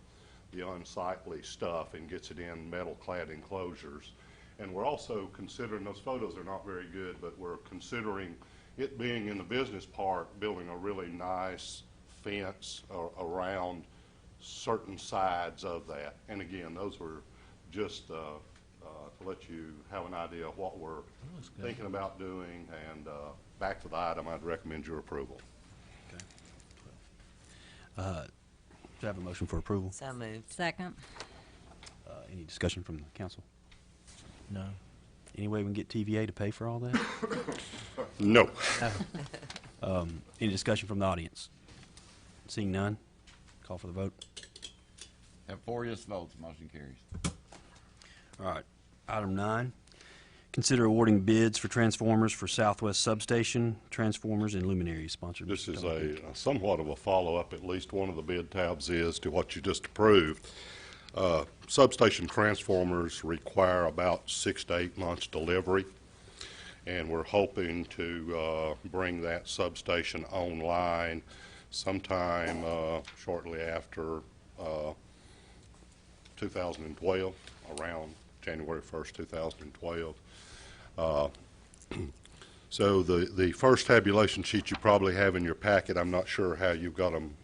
unsightly stuff and gets it in metal-clad enclosures. And we're also considering, those photos are not very good, but we're considering it being in the business park, building a really nice fence around certain sides of that. And again, those were just to let you have an idea of what we're thinking about doing. And back to the item, I'd recommend your approval. Do I have a motion for approval? So moved. Second. Any discussion from the council? No. Any way we can get TVA to pay for all that? No. Any discussion from the audience? Seeing none, call for the vote. Have 4 yes votes, motion carries. All right, item 9, consider awarding bids for transformers for Southwest Substation, transformers and luminaries, sponsored. This Mr. is Pellegrini. a somewhat of a follow-up, at least one of the bid tabs is, to what you just approved. Substation transformers require about 6 to 8 months delivery, and we're hoping to bring that substation online sometime shortly after 2012, around January 1st, 2012. So the first tabulation sheet you probably have in your packet, I'm not sure how you've got them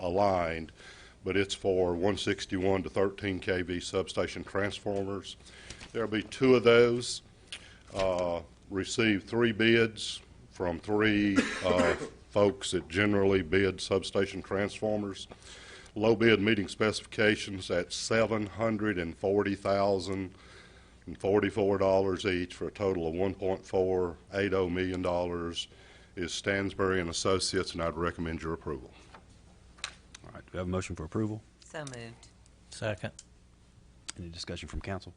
aligned, but it's for 161 to 13 kV substation transformers. There'll be 2 of those. Received 3 bids from 3 folks that generally bid substation transformers. Low bid meeting specifications at $740,044 each for a total of $1.480 million is Stansbury and Associates, and I'd recommend your approval. All right, do we have a motion for approval? So moved. Second. Any discussion from council?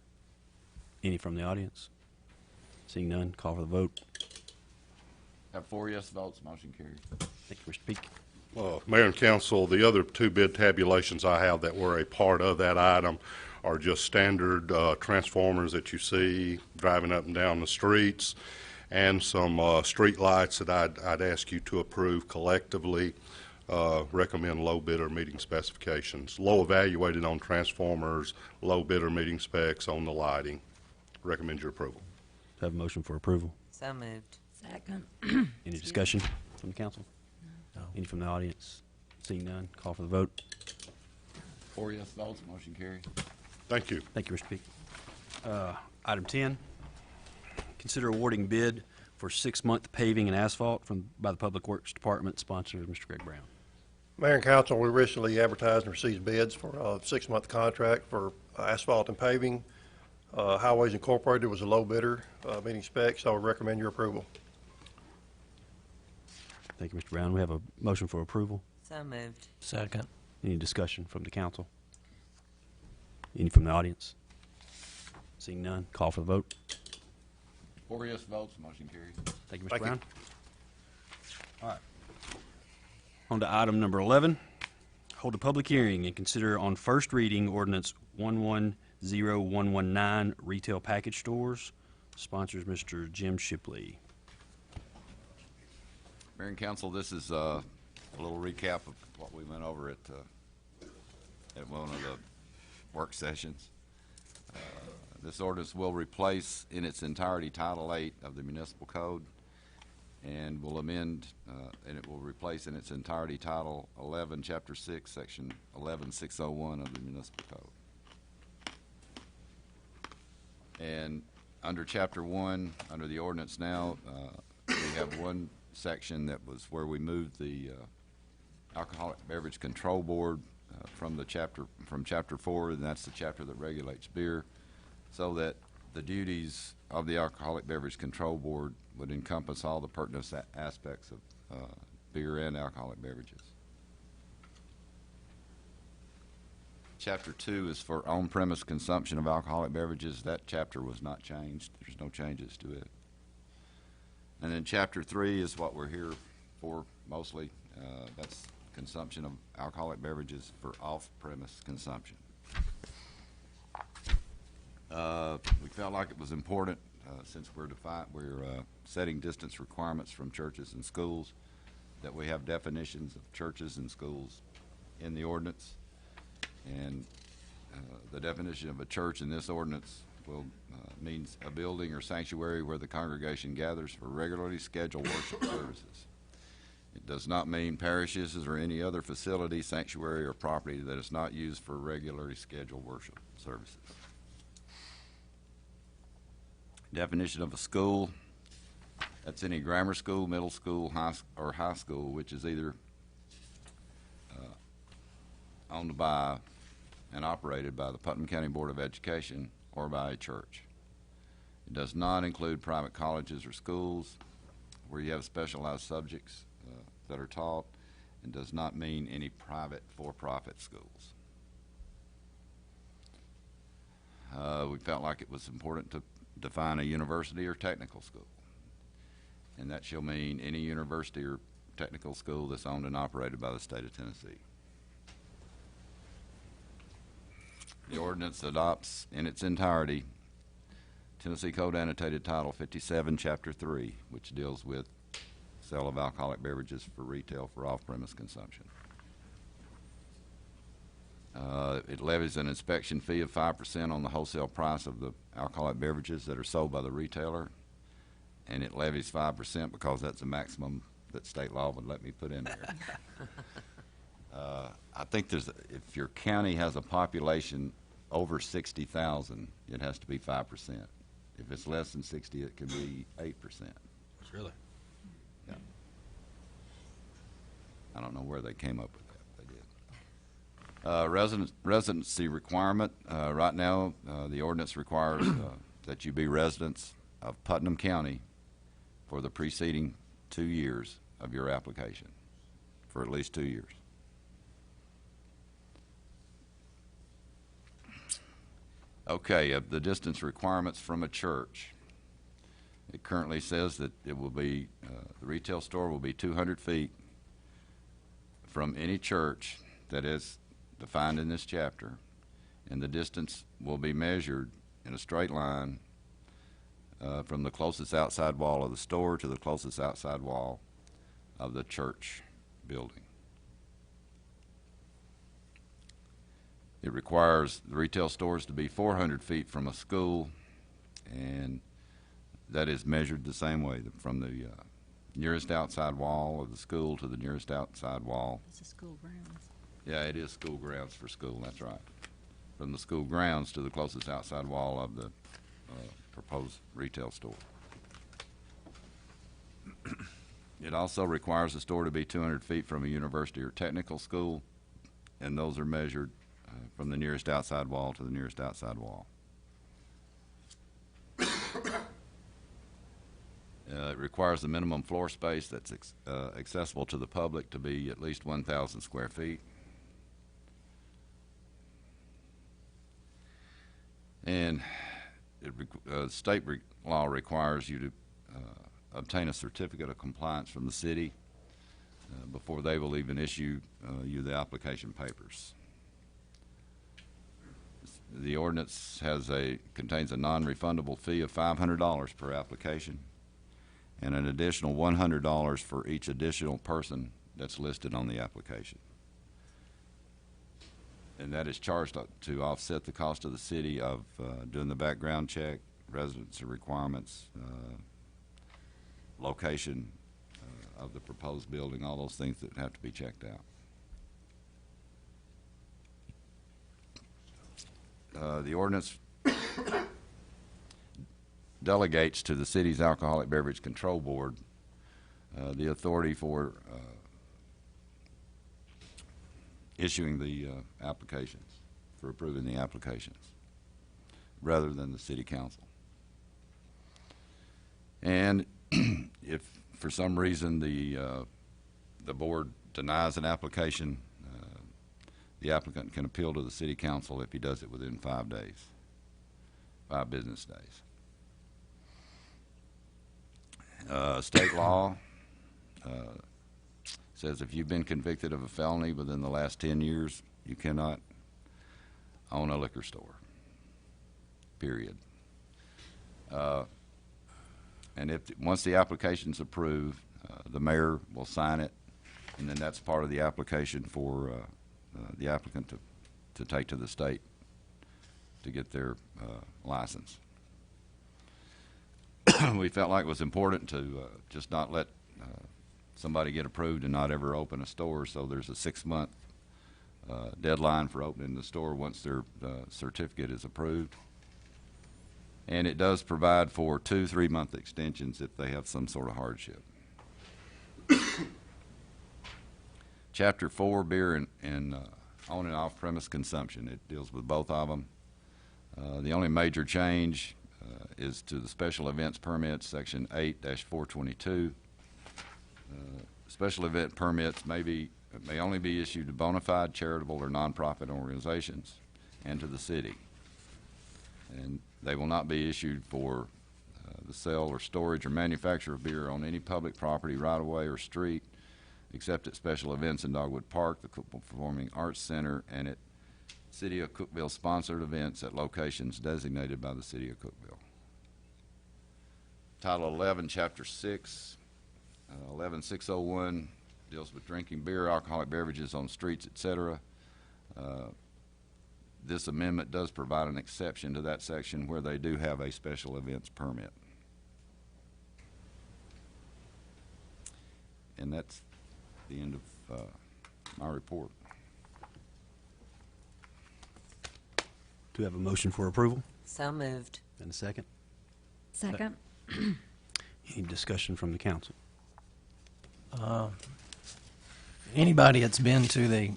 Any from the audience? Seeing none, call for the vote. Have 4 yes votes, motion carries. Thank you, Mr. Peak. Mayor and Council, the other 2 bid tabulations I have that were a part of that item are just standard transformers that you see driving up and down the streets, and some street lights that I'd ask you to approve collectively. Recommend low bidder meeting specifications. Low evaluated on transformers, low bidder meeting specs on the lighting. Recommend your approval. Do I have a motion for approval? So moved. Second. Any discussion from the council? No. Any from the audience? Seeing none, call for the vote. 4 yes votes, motion carries. Thank you. Thank you, Mr. Peak. Item 10, consider awarding bid for 6-month paving and asphalt by the Public Works Department, sponsored Mr. Greg Brown. Mayor and Council, we recently advertised and received bids for a 6-month contract for asphalt and paving. Highways Incorporated was a low bidder, meeting specs, so I would recommend your approval. Thank you, Mr. Brown. We have a motion for approval. So moved. Second. Any discussion from the council? Any from the audience? Seeing none, call for the vote. 4 yes votes, motion carries. Thank you, Mr. Thank you. Brown. All right. On to item number 11, hold a public hearing and consider on first reading ordinance 110119, retail package stores. Sponsors Mr. Jim Shipley. Mayor and Council, this is a little recap of what we went over at one of the work sessions. This ordinance will replace in its entirety Title 8 of the Municipal Code, and will amend, and it will replace in its entirety Title 11, Chapter 6, Section 11601 of the Municipal Code. And under Chapter 1, under the ordinance now, we have one section that was where we moved the Alcoholic Beverage Control Board from Chapter 4, and that's the chapter that regulates beer, so that the duties of the Alcoholic Beverage Control Board would encompass all the pertinent aspects of beer and alcoholic beverages. Chapter 2 is for on-premise consumption of alcoholic beverages. That chapter was not changed. There's no changes to it. And then Chapter 3 is what we're here for mostly. That's consumption of alcoholic beverages for off-premise consumption. We felt like it was important, since we're setting distance requirements from churches and schools, that we have definitions of churches and schools in the ordinance. And the definition of a church in this ordinance means a building or sanctuary where the congregation gathers for regularly scheduled worship services. It does not mean parishes or any other facility, sanctuary, or property that is not used for regularly scheduled worship services. Definition of a school: that's any grammar school, middle school, high school, which is either owned by and operated by the Putnam County Board of Education or by a church. It does not include private colleges or schools where you have specialized subjects that are taught, and does not mean any private for-profit schools. We felt like it was important to define a university or technical school, and that shall mean any university or technical school that's owned and operated by the state of Tennessee. The ordinance adopts in its entirety Tennessee Code Annotated Title 57, Chapter 3, which deals with sale of alcoholic beverages for retail for off-premise consumption. It levies an inspection fee of 5% on the wholesale price of the alcoholic beverages that are sold by the retailer, and it levies 5% because that's the maximum that state law would let me put in there. I think if your county has a population over 60,000, it has to be 5%. If it's less than 60, it can be 8%. Really? Yeah. I don't know where they came up with that. They did. Residency requirement. Right now, the ordinance requires that you be residents of Putnam County for the preceding 2 years of your application, for at least 2 years. Okay, the distance requirements from a church. It currently says that it will be, the retail store will be 200 feet from any church that is defined in this chapter, and the distance will be measured in a straight line from the closest outside wall of the store to the closest outside wall of the church building. It requires the retail stores to be 400 feet from a school, and that is measured the same way, from the nearest outside wall of the school to the nearest outside wall. This is school grounds. Yeah, it is school grounds for school, that's right. From the school grounds to the closest outside wall of the proposed retail store. It also requires the store to be 200 feet from a university or technical school, and those are measured from the nearest outside wall to the nearest outside wall. It requires the minimum floor space that's accessible to the public to be at least 1,000 square feet. And state law requires you to obtain a certificate of compliance from the city before they will even issue you the application papers. The ordinance contains a non-refundable fee of $500 per application and an additional $100 for each additional person that's listed on the application. And that is charged to offset the cost of the city of doing the background check, residency requirements, location of the proposed building, all those things that have to be checked out. The ordinance delegates to the city's Alcoholic Beverage Control Board the authority for issuing the applications, for approving the applications, rather than the city council. And if for some reason the board denies an application, the applicant can appeal to the city council if he does it within 5 days, 5 business days. State law says if you've been convicted of a felony within the last 10 years, you cannot own a liquor store, period. And once the application's approved, the mayor will sign it, and then that's part of the application for the applicant to take to the state to get their license. We felt like it was important to just not let somebody get approved and not ever open a store, so there's a 6-month deadline for opening the store once their certificate is approved. And it does provide for 2 3-month extensions if they have some sort of hardship. Chapter 4, beer and on and off-premise consumption. It deals with both of them. The only major change is to the special events permits, section 8-422. Special event permits may only be issued to bona fide charitable or nonprofit organizations and to the city. And they will not be issued for the sale or storage or manufacture of beer on any public property, right-of-way, or street, except at special events in Dogwood Park, the Cookeville Performing Arts Center, and at City of Cookeville sponsored events at locations designated by the City of Cookeville. Title 11, Chapter 6, 11601 deals with drinking beer, alcoholic beverages on streets, etc. This amendment does provide an exception to that section where they do have a special events permit. And that's the end of my report. Do we have a motion for approval? So moved. And a second? Second. Any discussion from the council? Anybody that's been to the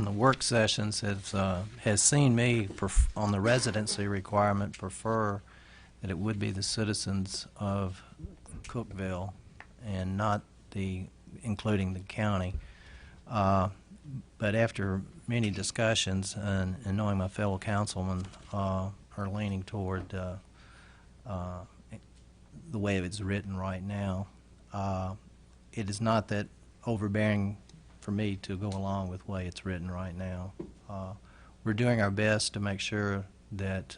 the work sessions has seen me on the residency requirement prefer that it would be the citizens of Cookeville and not including the county. But after many discussions and knowing my fellow councilmen are leaning toward the way it's written right now, it is not that overbearing for me to go along with the way it's written right now. We're doing our best to make sure that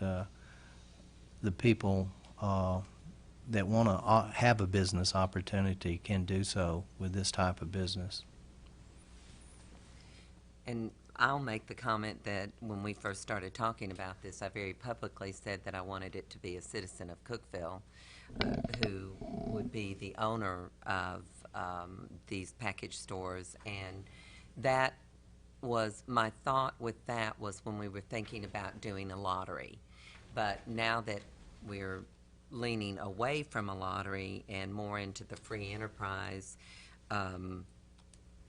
the people that want to have a business opportunity can do so with this type of business. And I'll make the comment that when we first started talking about this, I very publicly said that I wanted it to be a citizen of Cookeville who would be the owner of these package stores. And that was, my thought with that was when we were thinking about doing a lottery. But now that we're leaning away from a lottery and more into the free enterprise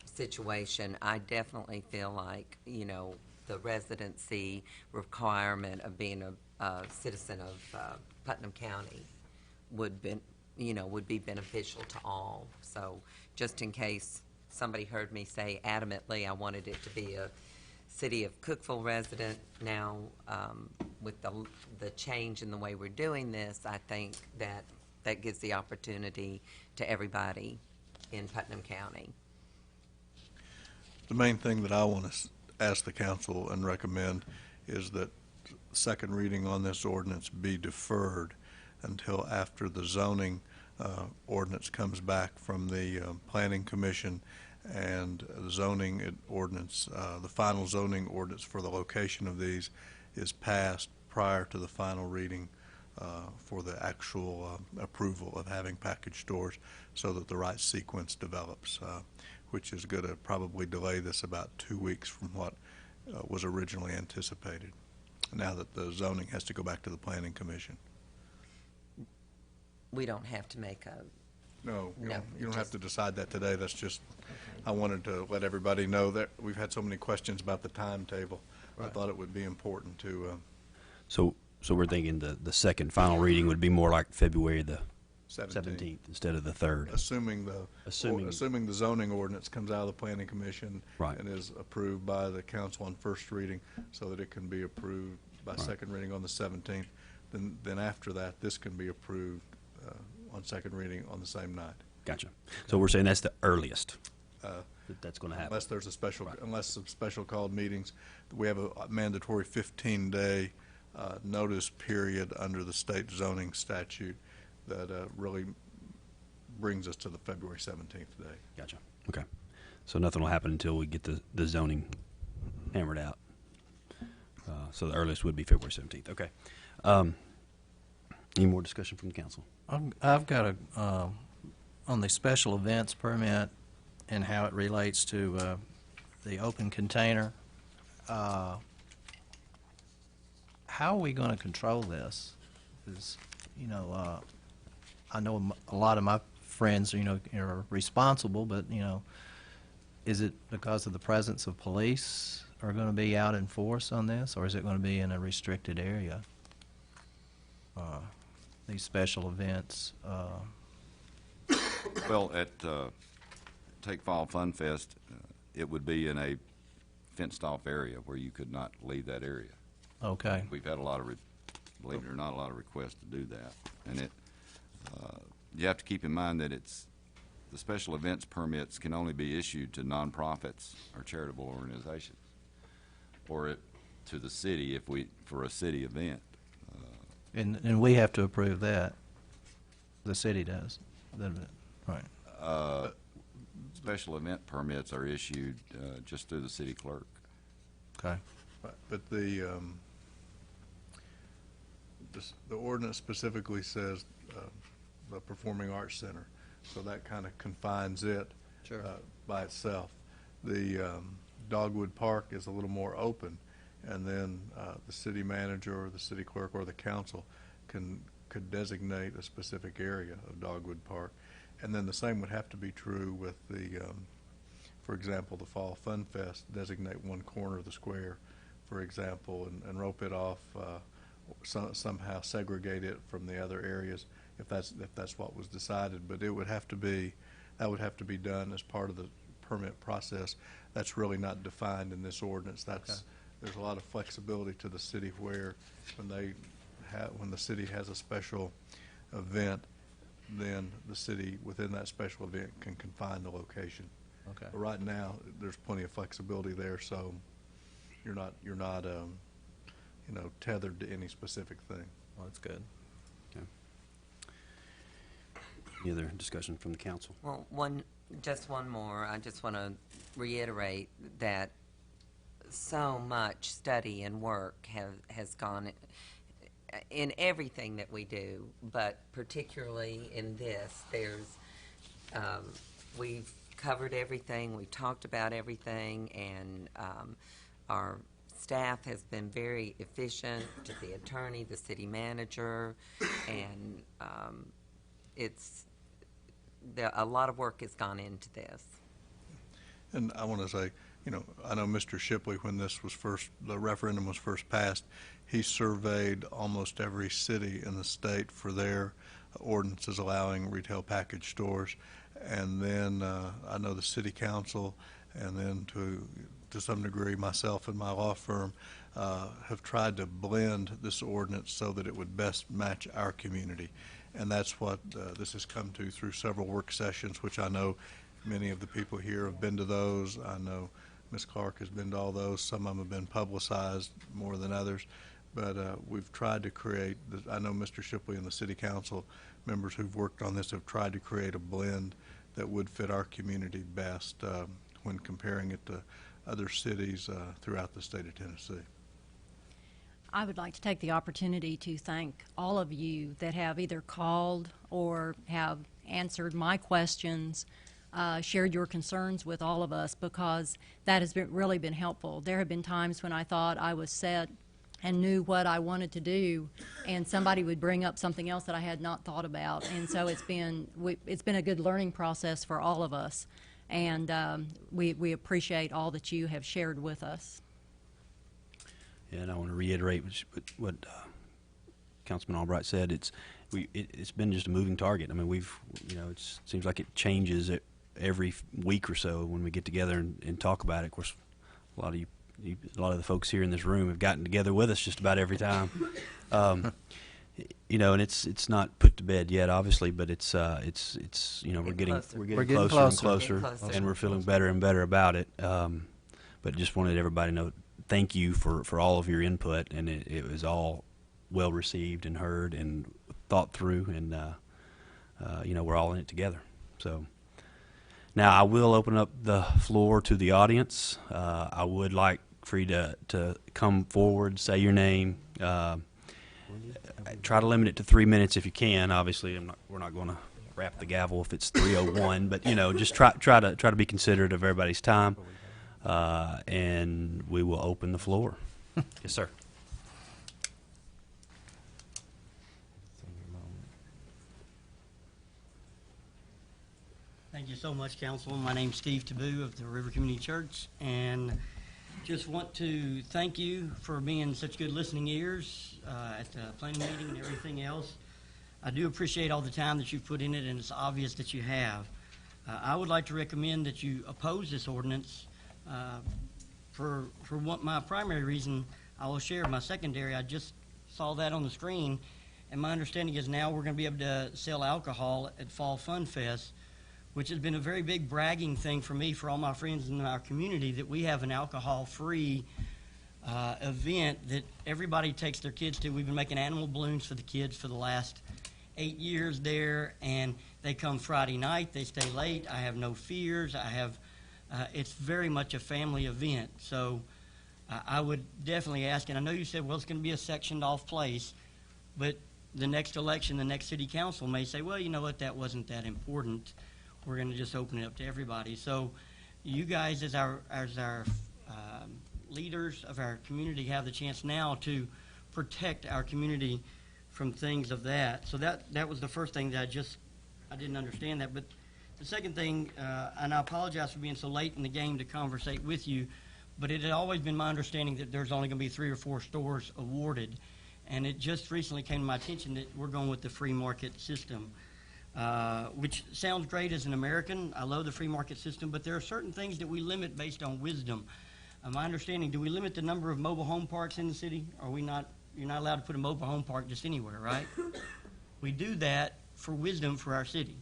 situation, I definitely feel like, you know, the residency requirement of being a citizen of Putnam County would be beneficial to all. So just in case somebody heard me say adamantly I wanted it to be a City of Cookeville resident, now with the change in the way we're doing this, I think that gives the opportunity to everybody in Putnam County. The main thing that I want to ask the council and recommend is that second reading on this ordinance be deferred until after the zoning ordinance comes back from the Planning Commission and the zoning ordinance, the final zoning ordinance for the location of these is passed prior to the final reading for the actual approval of having package stores, so that the right sequence develops, which is going to probably delay this about 2 weeks from what was originally anticipated, now that the zoning has to go back to the Planning Commission. We don't have to make a... No, you No, don't have to decide that today. That's just, I wanted to let everybody know that we've had so many questions about the timetable. I thought it would be important to, So we're thinking the second final reading would be more like February the 17th instead of the 3rd. Assuming Assuming- the zoning ordinance comes out of the planning commission. Right. And is approved by the council on first reading, so that it can be approved by second reading on the 17th. Then after that, this can be approved on second reading on the same night. Gotcha. So we're saying that's the earliest that's going to happen. Unless there's a special, unless some special called meetings. We have a mandatory 15-day notice period under the state zoning statute that really brings us to the February 17th day. Gotcha. Okay. So nothing will happen until we get the zoning hammered out. So the earliest would be February 17th. Okay. Any more discussion from the council? I've got on the special events permit and how it relates to the open container. How are we going to control this? Is, I know a lot of my friends, are responsible, but, is it because of the presence of police are going to be out in force on this, or is it going to be in a restricted area? These special events. Well, at Take Fall Fun Fest, it would be in a fenced-off area where you could not leave that area. Okay. We've had a lot of, believe it or not, a lot of requests to do that. And you have to keep in mind that the special events permits can only be issued to nonprofits or charitable organizations, or to the city for a city event. And we have to approve that. The city does. Right. Special event permits are issued just through the city clerk. Okay. But the ordinance specifically says the Performing Arts Center, so that kind of confines it by itself. The Dogwood Park is a little more open, and then the city manager or the city clerk or the council could designate a specific area of Dogwood Park. And then the same would have to be true with for example, the Fall Fun Fest, designate one corner of the square, for example, and rope it off, somehow segregate it from the other areas, if that's what was decided. But that would have to be done as part of the permit process. That's really not defined in this ordinance. There's a lot of flexibility to the city where when the city has a special event, then the city within that special event can confine the location. Okay. But right now, there's plenty of flexibility there, so you're not tethered to any specific thing. Well, that's good. Okay. Any other discussion from the council? Well, just one more. I just want to reiterate that so much study and work has gone in everything that we do, but particularly in this. We've covered everything, we've talked about everything, and our staff has been very efficient, the attorney, the city manager, and a lot of work has gone into this. And I want to say, I know Mr. Shipley, when the referendum was first passed, he surveyed almost every city in the state for their ordinances allowing retail package stores. And then I know the city council, and then to some degree myself and my law firm have tried to blend this ordinance so that it would best match our community. And that's what this has come to through several work sessions, which I know many of the people here have been to those. I know Ms. Clark has been to all those. Some of them have been publicized more than others. But we've tried to create, I know Mr. Shipley and the city council members who've worked on this have tried to create a blend that would fit our community best when comparing it to other cities throughout the state of Tennessee. I would like to take the opportunity to thank all of you that have either called or have answered my questions, shared your concerns with all of us, because that has really been helpful. There have been times when I thought I was set and knew what I wanted to do, and somebody would bring up something else that I had not thought about. And so it's been a good learning process for all of us, and we appreciate all that you have shared with us. Yeah, and I want to reiterate what Councilman Albright said. it's been just a moving target. I mean, it seems like it changes every week or so when we get together and talk about it. Of course, a lot of the folks here in this room have gotten together with us just about every time. And it's not put to bed yet, obviously, but it's we're getting closer and closer, and we're feeling better and better about it. But just wanted everybody to know, thank you for all of your input, and it was all well received and heard and thought through, and we're all in it together. So now I will open up the floor to the audience. I would like for you to come forward, say your name. Try to limit it to 3 minutes if you can. Obviously, we're not going to wrap the gavel if it's 3:01, but just try to be considerate of everybody's time, and we will open the floor. Yes, sir. Thank you so much, Council. My name's Steve Taboo of the River Community Church, and just want to thank you for being such good listening ears at the planning meeting and everything else. I do appreciate all the time that you've put in it, and it's obvious that you have. I would like to recommend that you oppose this ordinance for what my primary reason I will share. My secondary, I just saw that on the screen, and my understanding is now we're going to be able to sell alcohol at Fall Fun Fest, which has been a very big bragging thing for me, for all my friends in our community, that we have an alcohol-free event that everybody takes their kids to. We've been making animal balloons for the kids for the last 8 years there, and they come Friday night, they stay late. I have no fears. It's very much a family event. So I would definitely ask, and I know you said, well, it's going to be a sectioned off place, but the next election, the next city council may say, well, you know what, that wasn't that important. We're going to just open it up to everybody. So you guys, as our leaders of our community, have the chance now to protect our community from things of that. So that was the first thing that I didn't understand that. But the second thing, and I apologize for being so late in the game to conversate with you, but it had always been my understanding that there's only going to be 3 or 4 stores awarded. And it just recently came to my attention that we're going with the free market system. Which sounds great as an American. I love the free market system, but there are certain things that we limit based on wisdom. My understanding, do we limit the number of mobile home parks in the city? You're not allowed to put a mobile home park just anywhere, right? We do that for wisdom for our city.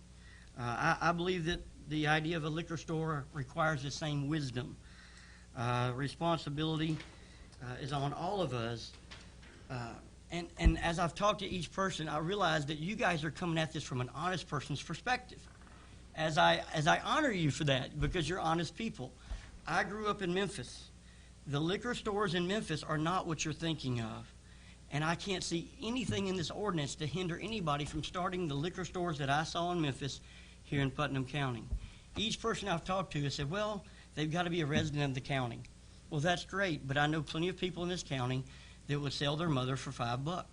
I believe that the idea of a liquor store requires the same wisdom. Responsibility is on all of us. And as I've talked to each person, I realize that you guys are coming at this from an honest person's perspective. As I honor you for that, because you're honest people. I grew up in Memphis. The liquor stores in Memphis are not what you're thinking of. And I can't see anything in this ordinance to hinder anybody from starting the liquor stores that I saw in Memphis here in Putnam County. Each person I've talked to has said, well, they've got to be a resident of the county. Well, that's great, but I know plenty of people in this county that would sell their mother for $5.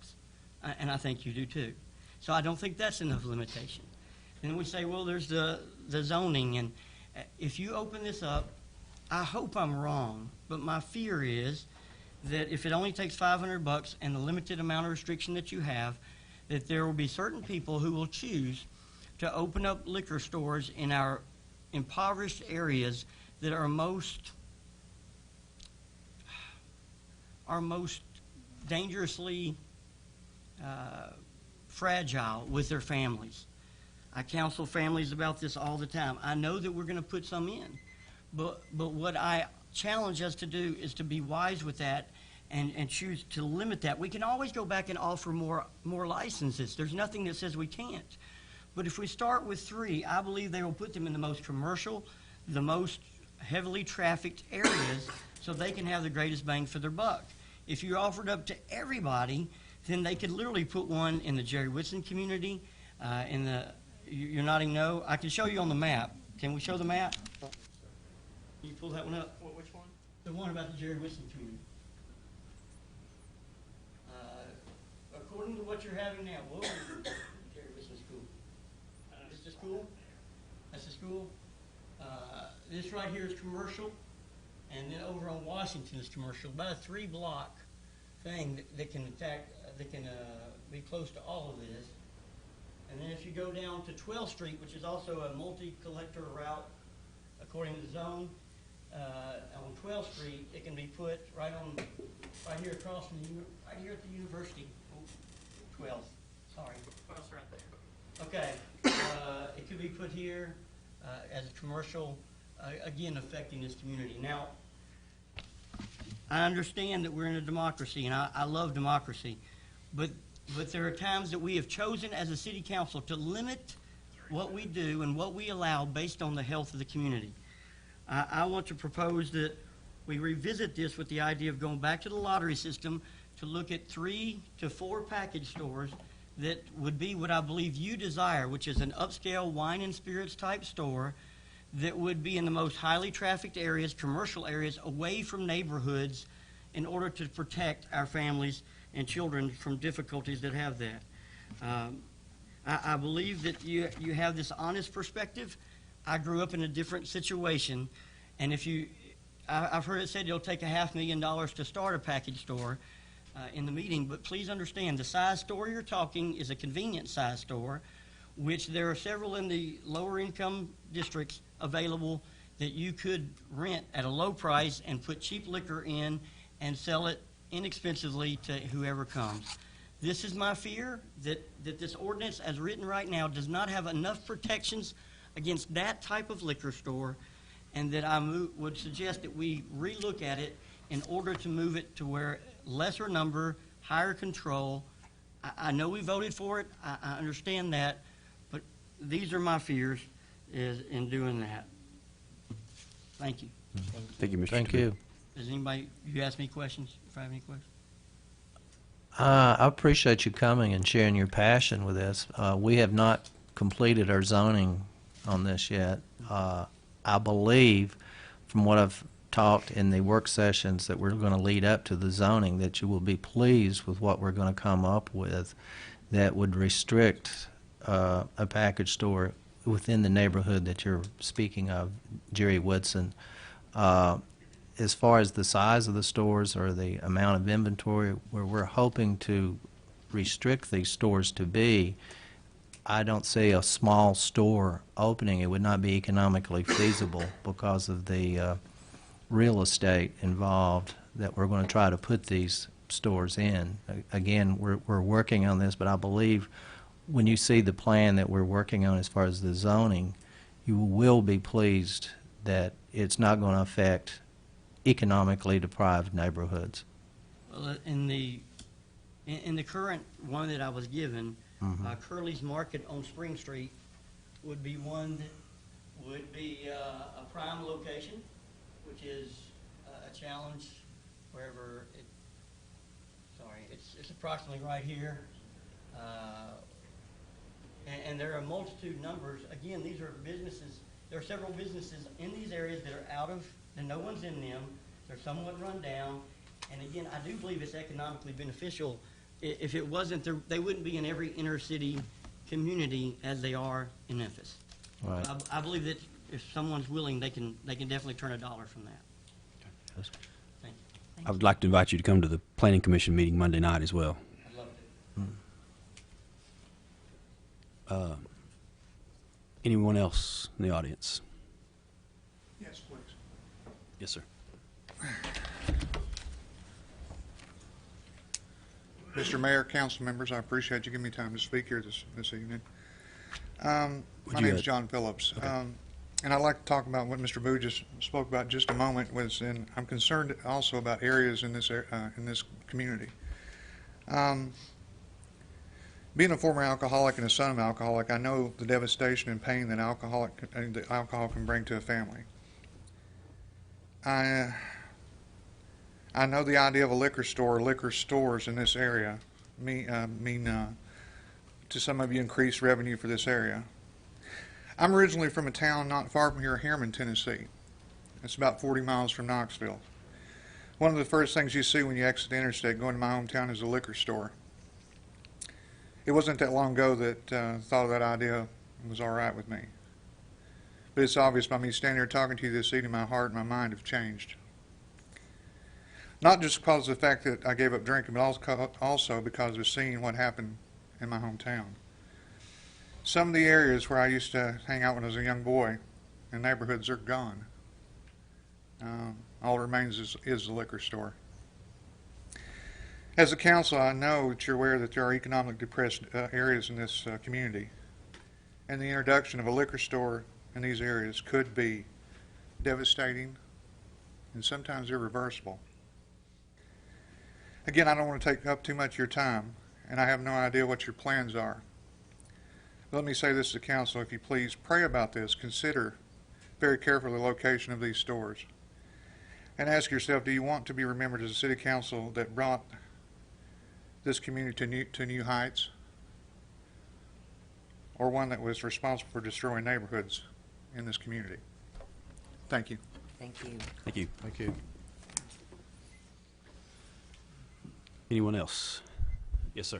And I think you do too. So I don't think that's enough limitation. Then we say, well, there's the zoning, and if you open this up, I hope I'm wrong, but my fear is that if it only takes $500 and the limited amount of restriction that you have, that there will be certain people who will choose to open up liquor stores in our impoverished areas that are most dangerously fragile with their families. I counsel families about this all the time. I know that we're going to put some in, but what I challenge us to do is to be wise with that and choose to limit that. We can always go back and offer more licenses. There's nothing that says we can't. But if we start with 3, I believe they will put them in the most commercial, the most heavily trafficked areas, so they can have the greatest bang for their buck. If you offered up to everybody, then they could literally put one in the Jerry Whitson community, you're nodding no. I can show you on the map. Can we show the map? Can you pull that one up? Which one? The one about the Jerry Whitson community. According to what you're having now, whoa, Jerry Whitson School. This is the school? That's the school? This right here is commercial, and then over on Washington is commercial. About a 3-block thing that can be close to all of this. And then if you go down to 12th Street, which is also a multi-collector route according to the zone, on 12th Street, it can be put right here across from right here at the university. 12th, sorry. 12th right there. Okay, it could be put here as a commercial, again, affecting this community. Now, I understand that we're in a democracy, and I love democracy, but there are times that we have chosen as a city council to limit what we do and what we allow based on the health of the community. I want to propose that we revisit this with the idea of going back to the lottery system to look at 3 to 4 package stores that would be what I believe you desire, which is an upscale wine and spirits type store that would be in the most highly trafficked areas, commercial areas, away from neighborhoods in order to protect our families and children from difficulties that have that. I believe that you have this honest perspective. I grew up in a different situation, and I've heard it said it'll take $500,000 to start a package store in the meeting, but please understand the size store you're talking is a convenience size store, which there are several in the lower income districts available that you could rent at a low price and put cheap liquor in and sell it inexpensively to whoever comes. This is my fear, that this ordinance as written right now does not have enough protections against that type of liquor store, and that I would suggest that we relook at it in order to move it to where lesser number, higher control. I know we voted for it, I understand that, but these are my fears in doing that. Thank you. Thank you, Mr. Thank Taboo. you. Does anybody, you ask me questions, if I have any questions? I appreciate you coming and sharing your passion with us. We have not completed our zoning on this yet. I believe, from what I've talked in the work sessions that we're going to lead up to the zoning, that you will be pleased with what we're going to come up with that would restrict a package store within the neighborhood that you're speaking of, Jerry Woodson. As far as the size of the stores or the amount of inventory, where we're hoping to restrict these stores to be, I don't see a small store opening. It would not be economically feasible because of the real estate involved that we're going to try to put these stores in. Again, we're working on this, but I believe when you see the plan that we're working on as far as the zoning, you will be pleased that it's not going to affect economically deprived neighborhoods. Well, in the current one that I was given, Curly's Market on Spring Street would be one that would be a prime location, which is a challenge wherever it's approximately right here. And there are a multitude numbers. Again, these are businesses. There are several businesses in these areas that are out of, and no one's in them. They're somewhat run down. And again, I do believe it's economically beneficial. If it wasn't, they wouldn't be in every inner city community as they are in Memphis. Right. So I believe that if someone's willing, they can definitely turn $1 from that. Thank you. I would like to invite you to come to the Planning Commission meeting Monday night as well. I'd love to. Anyone else in the audience? Yes, please. Yes, sir. Mr. Mayor, council members, I appreciate you giving me time to speak here this evening. My name is John Phillips, Okay. and I'd like to talk about what Mr. Boo just spoke about just a moment. I'm concerned also about areas in this community. Being a former alcoholic and a son of an alcoholic, I know the devastation and pain that alcohol can bring to a family. I know the idea of a liquor store or liquor stores in this area mean to some of you increased revenue for this area. I'm originally from a town not far from here, Harriman, Tennessee. It's about 40 miles from Knoxville. One of the first things you see when you exit the interstate going to my hometown is a liquor store. It wasn't that long ago that thought of that idea was all right with me. But it's obvious by me standing here talking to you this evening, my heart and my mind have changed. Not just because of the fact that I gave up drinking, but also because of seeing what happened in my hometown. Some of the areas where I used to hang out when I was a young boy, and neighborhoods are gone. All that remains is the liquor store. As a council, I know that you're aware that there are economically depressed areas in this community, and the introduction of a liquor store in these areas could be devastating and sometimes irreversible. Again, I don't want to take up too much of your time, and I have no idea what your plans are. Let me say this to the council, if you please, pray about this, consider very carefully the location of these stores, and ask yourself, do you want to be remembered as a city council that brought this community to new heights, or one that was responsible for destroying neighborhoods in this community? Thank you. Thank you. Thank you. Thank you. Anyone else? Yes, sir.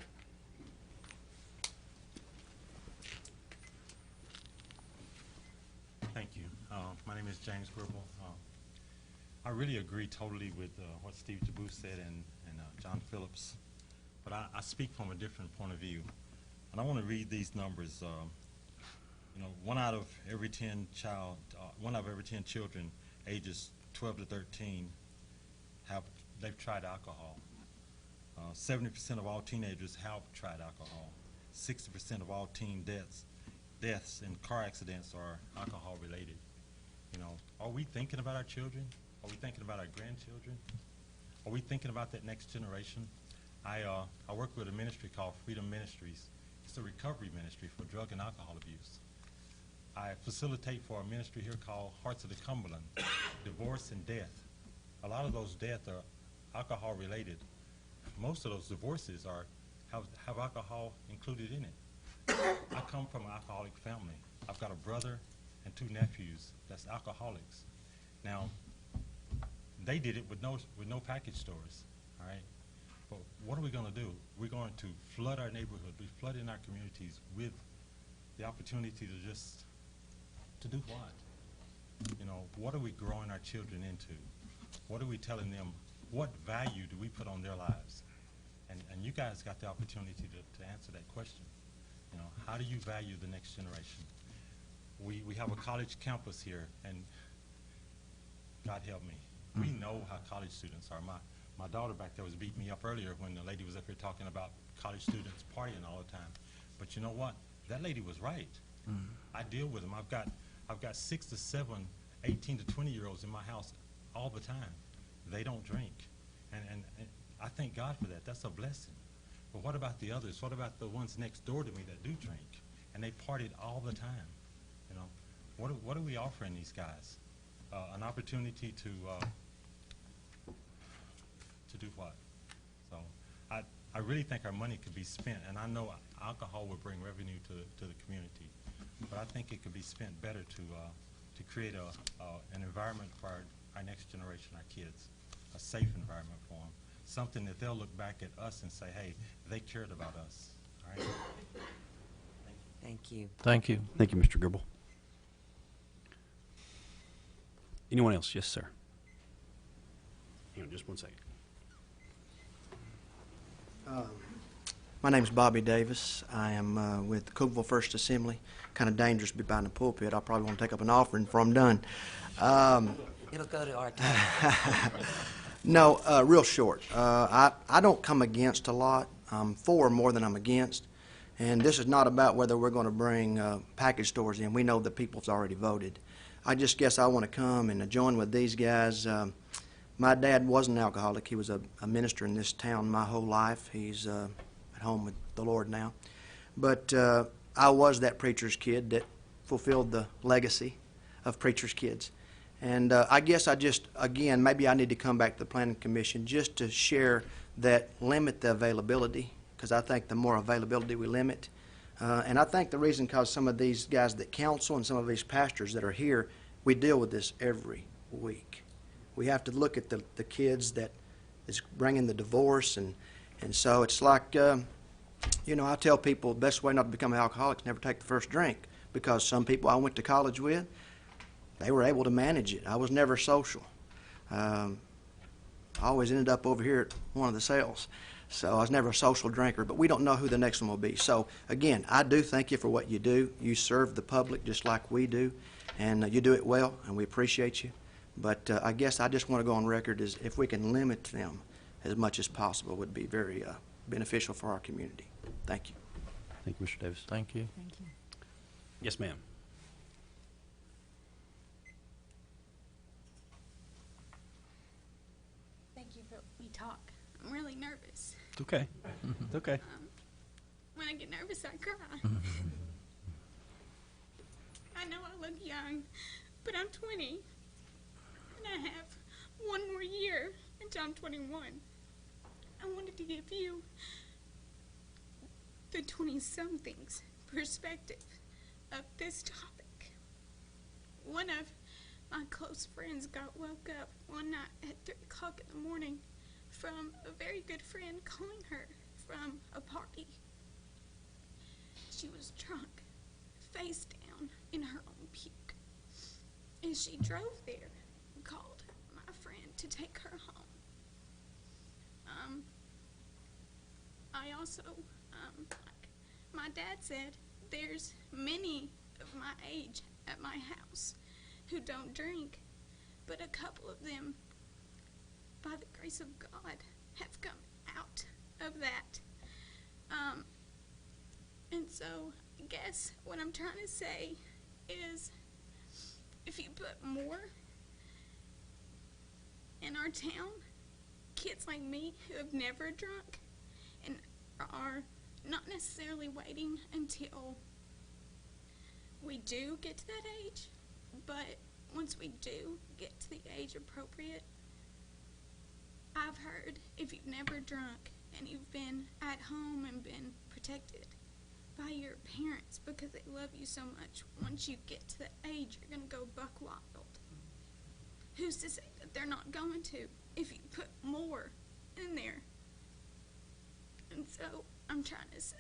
Thank you. My name is James Gribble. I really agree totally with what Steve Taboo said and John Phillips, but I speak from a different point of view. And I want to read these numbers. You know, one out of every 10 children ages 12 to 13 they've tried alcohol. 70% of all teenagers have tried alcohol. 60% of all teen deaths in car accidents are alcohol related. You know, are we thinking about our children? Are we thinking about our grandchildren? Are we thinking about that next generation? I work with a ministry called Freedom Ministries. It's a recovery ministry for drug and alcohol abuse. I facilitate for a ministry here called Hearts of the Cumberland, divorce and death. A lot of those deaths are alcohol related. Most of those divorces have alcohol included in it. I come from an alcoholic family. I've got a brother and 2 nephews that's alcoholics. Now, they did it with no package stores, all right? But what are we going to do? We're going to flood our neighborhood. We're flooding our communities with the opportunity to do what? You know, what are we growing our children into? What are we telling them? What value do we put on their lives? And you guys got the opportunity to answer that question. You know, how do you value the next generation? We have a college campus here, and God help me. We know how college students are. My daughter back there was beating me up earlier when the lady was up here talking about college students partying all the time. But you know what? That lady was right. I deal with them. I've got 6 to 7, 18 to 20-year-olds in my house all the time. They don't drink. And I thank God for that. That's a blessing. But what about the others? What about the ones next door to me that do drink? And they partied all the time. You know, what are we offering these guys? An opportunity to do what? So I really think our money could be spent, and I know alcohol will bring revenue to the community, but I think it could be spent better to create an environment for our next generation, our kids, a safe environment for them, something that they'll look back at us and say, hey, they cared about us. All right? Thank you. Thank you. Thank you, Mr. Gribble. Anyone else? Yes, sir. Hang on just one second. My name's Bobby Davis. I am with Cookeville First Assembly. Kind of dangerous to be behind the pulpit. I probably want to take up an offering before I'm done. It'll go to our time. No, real short. I don't come against a lot. I'm for more than I'm against. And this is not about whether we're going to bring package stores in. We know that people's already voted. I just guess I want to come and join with these guys. My dad was an alcoholic. He was a minister in this town my whole life. He's at home with the Lord now. But I was that preacher's kid that fulfilled the legacy of preacher's kids. And I guess again, maybe I need to come back to the Planning Commission just to share that limit the availability, because I think the more availability we limit, and I think the reason, because some of these guys that counsel and some of these pastors that are here, we deal with this every week. We have to look at the kids that is bringing the divorce, and so it's like, you know, I tell people the best way not to become an alcoholic is never take the first drink, because some people I went to college with, they were able to manage it. I was never social. I always ended up over here at one of the cells. So I was never a social drinker, but we don't know who the next one will be. So again, I do thank you for what you do. You serve the public just like we do, and you do it well, and we appreciate you. But I guess I just want to go on record as if we can limit them as much as possible would be very beneficial for our community. Thank you. Thank you, Mr. Davis. Thank you. Thank you. Yes, ma'am. Thank you for letting me talk. I'm really nervous. It's okay. It's okay. When I get nervous, I cry. I know I look young, but I'm 20, and I have one more year until I'm 21. I wanted to give you, the 20-somethings, perspective of this topic. One of my close friends got woke up one night at 3 o'clock in the morning from a very good friend calling her from a party. She was drunk, face down in her own puke. And she drove there and called my friend to take her home. I also, like my dad said, there's many of my age at my house who don't drink, but a couple of them, by the grace of God, have come out of that. And so I guess what I'm trying to say is if you put more in our town, kids like me who have never drunk and are not necessarily waiting until we do get to that age, but once we do get to the age appropriate, I've heard if you've never drunk and you've been at home and been protected by your parents because they love you so much, once you get to the age, you're going to go buck wild. Who's to say that they're not going to if you put more in there? And so I'm trying to say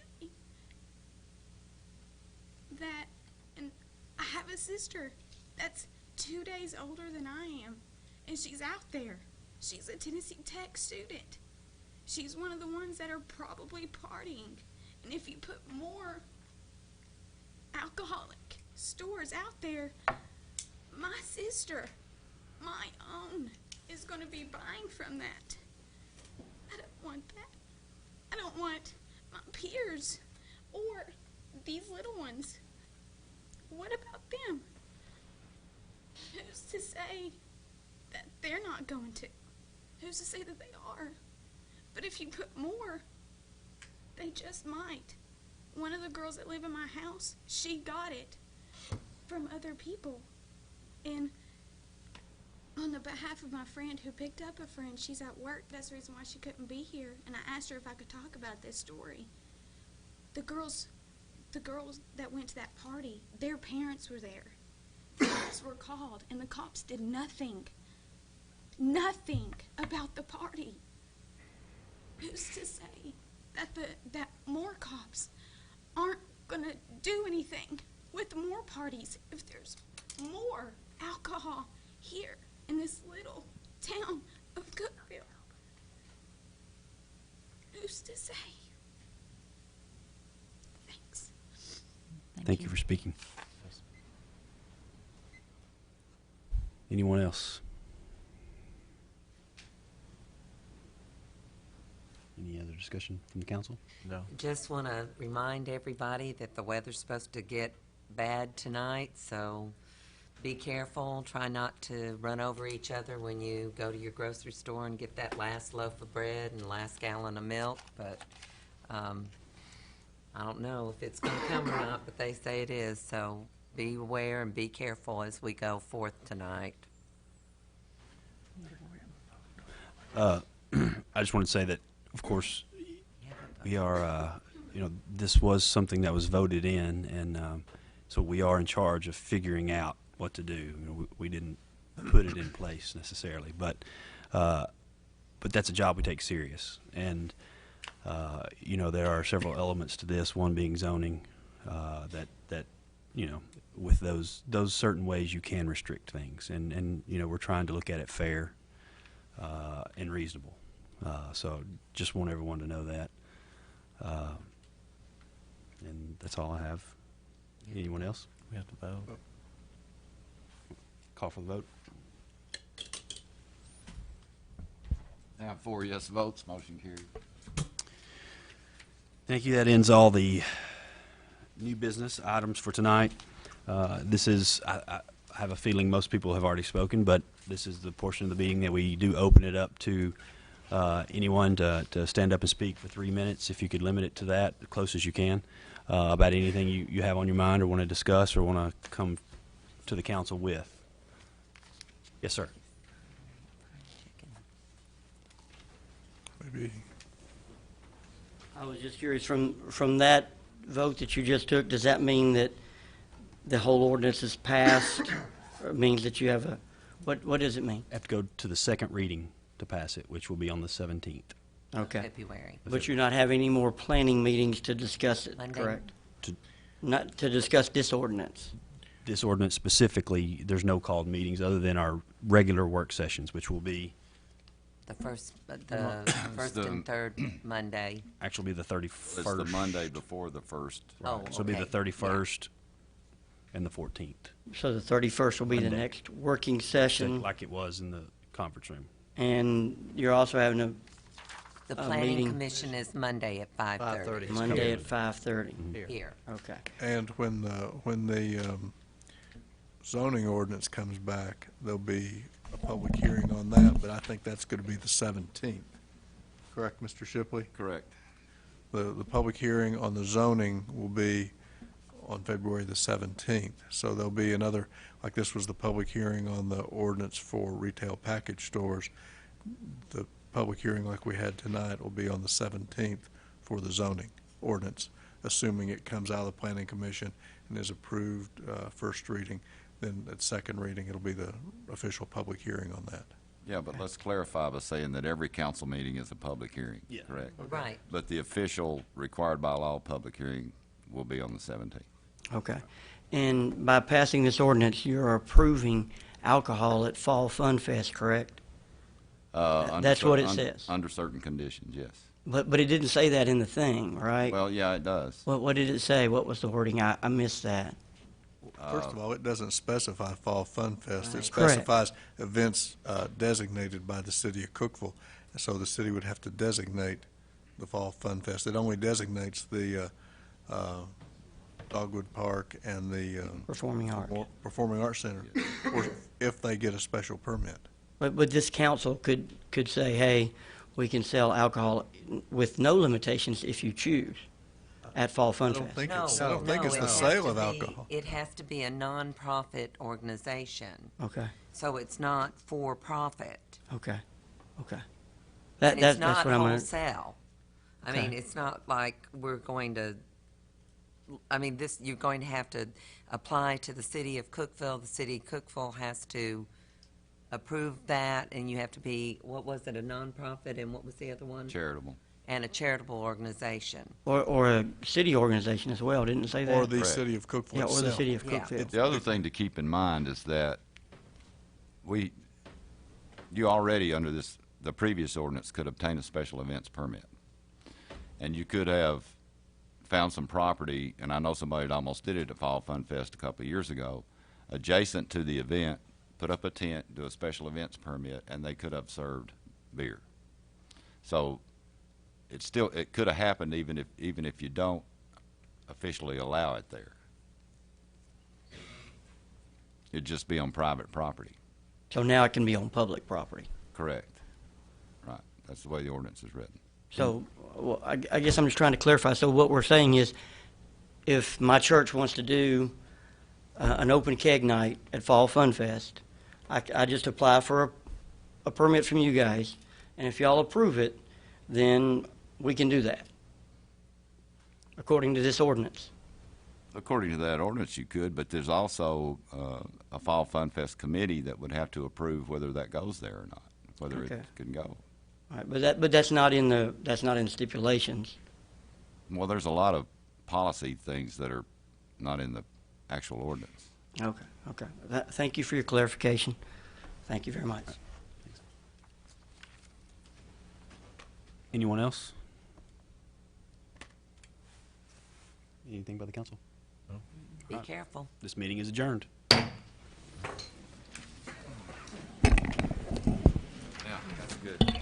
that, and I have a sister that's 2 days older than I am, and she's out there. She's a Tennessee Tech student. She's one of the ones that are probably partying. And if you put more alcoholic stores out there, my sister, my own, is going to be buying from that. I don't want that. I don't want my peers or these little ones. What about them? Who's to say that they're not going to? Who's to say that they are? But if you put more, they just might. One of the girls that live in my house, she got it from other people. And on the behalf of my friend who picked up a friend, she's at work. That's the reason why she couldn't be here. And I asked her if I could talk about this story. The girls that went to that party, their parents were there. The cops were called, and the cops did nothing about the party. Who's to say that more cops aren't going to do anything with more parties if there's more alcohol here in this little town of Cookeville? Who's to say? Thanks. Thank you for speaking. Anyone else? Any other discussion from the council? No. Just want to remind everybody that the weather's supposed to get bad tonight, so be careful. Try not to run over each other when you go to your grocery store and get that last loaf of bread and last gallon of milk. But I don't know if it's going to come or not, but they say it is. So be aware and be careful as we go forth tonight. I just want to say that, of course, we are, this was something that was voted in, and so we are in charge of figuring out what to do. We didn't put it in place necessarily, but that's a job we take serious. And there are several elements to this. One being zoning, that with those certain ways you can restrict things, and we're trying to look at it fair and reasonable. So just want everyone to know that. And that's all I have. Anyone else? We have to vote. Call for the vote. I have 4 yes votes, motion carried. Thank you. That ends all the new business items for tonight. This is, I have a feeling most people have already spoken, but this is the portion of the meeting that we do open it up to anyone to stand up and speak for 3 minutes. If you could limit it to that, as close as you can, about anything you have on your mind or want to discuss or want to come to the council with. Yes, sir. Maybe. I was just curious, from that vote that you just took, does that mean that the whole ordinance is passed? Or it means that you have a, what does it mean? Have to go to the second reading to pass it, which will be on the 17th. Okay. February. But you're not having any more planning meetings to discuss it, Monday. correct? To- Not to discuss this ordinance? This ordinance specifically, there's no called meetings other than our regular work sessions, which will be The first and third Monday. actually be the 31st. It's the Monday before the first. Oh, So it'll be the okay. 31st and the 14th. So the 31st will be the Monday. next working session, Like it was in the conference room. and you're also having The A planning meeting. commission is Monday at 5:30. a Monday at 5:30. Here. Okay. And when the zoning ordinance comes back, there'll be a public hearing on that, but I think that's going to be the 17th. Correct, Mr. Shipley? Correct. The public hearing on the zoning will be on February the 17th. So there'll be another, like this was the public hearing on the ordinance for retail package stores. The public hearing like we had tonight will be on the 17th for the zoning ordinance, assuming it comes out of the planning commission and is approved first reading. Then at second reading, it'll be the official public hearing on that. Yeah, but let's clarify by saying that every council meeting is a public hearing. Yeah. Correct. Right. But the official, required by law, public hearing will be on the 17th. Okay. And by passing this ordinance, you're approving alcohol at Fall Fun Fest, correct? Under That's what cer- it un- says. Under certain conditions, yes. But it didn't say that in the thing, right? Well, yeah, it does. What did it say? What was the wording? I missed that. First of all, it doesn't specify Fall Fun Fest. It Right. Correct. specifies events designated by the city of Cookeville. So the city would have to designate the Fall Fun Fest. It only designates the Dogwood Park and the Performing arts. Performing Arts Center, or if they get a special permit. But this council could say, hey, we can sell alcohol with no limitations if you choose at Fall Fun I don't Fest. think No, it's, I don't think no, it's it the has sale to of be- alcohol. It has to be a nonprofit organization, Okay, so it's not for profit. okay, okay. And it's That's not what I'm gonna, wholesale. I Okay. mean, it's not like we're going to, I mean, this, you're going to have to apply to the city of Cookeville. The city of Cookeville has to approve that, and you have to be, what was it, a nonprofit, and what was the other one? Charitable. And a charitable organization. or a city organization as well, didn't it say that? Or the Correct. city of Cookeville Yeah, or the itself. city of Yeah. Cookeville. The other thing to keep in mind is that you already, under the previous ordinance, could obtain a special events permit. And you could have found some property, and I know somebody that almost did it at Fall Fun Fest a couple of years ago, adjacent to the event, put up a tent, do a special events permit, and they could have served beer. So it could have happened even if you don't officially allow it there. It'd just be on private property. So now it can be on public property. Correct. Right. That's the way the ordinance is written. So, well, I guess I'm just trying to clarify. So what we're saying is, if my church wants to do an open keg night at Fall Fun Fest, I just apply for a permit from you guys, and if y'all approve it, then we can do that, according to this ordinance. According to that ordinance, you could, but there's also a Fall Fun Fest committee that would have to approve whether that goes there or not, whether Okay. it can go. All right, but that's not in the stipulations. Well, there's a lot of policy things that are not in the actual ordinance. Okay. Thank you for your clarification. Thank you very much. Anyone else? Anything by the council? Be careful. This meeting is adjourned. Yeah, that's good.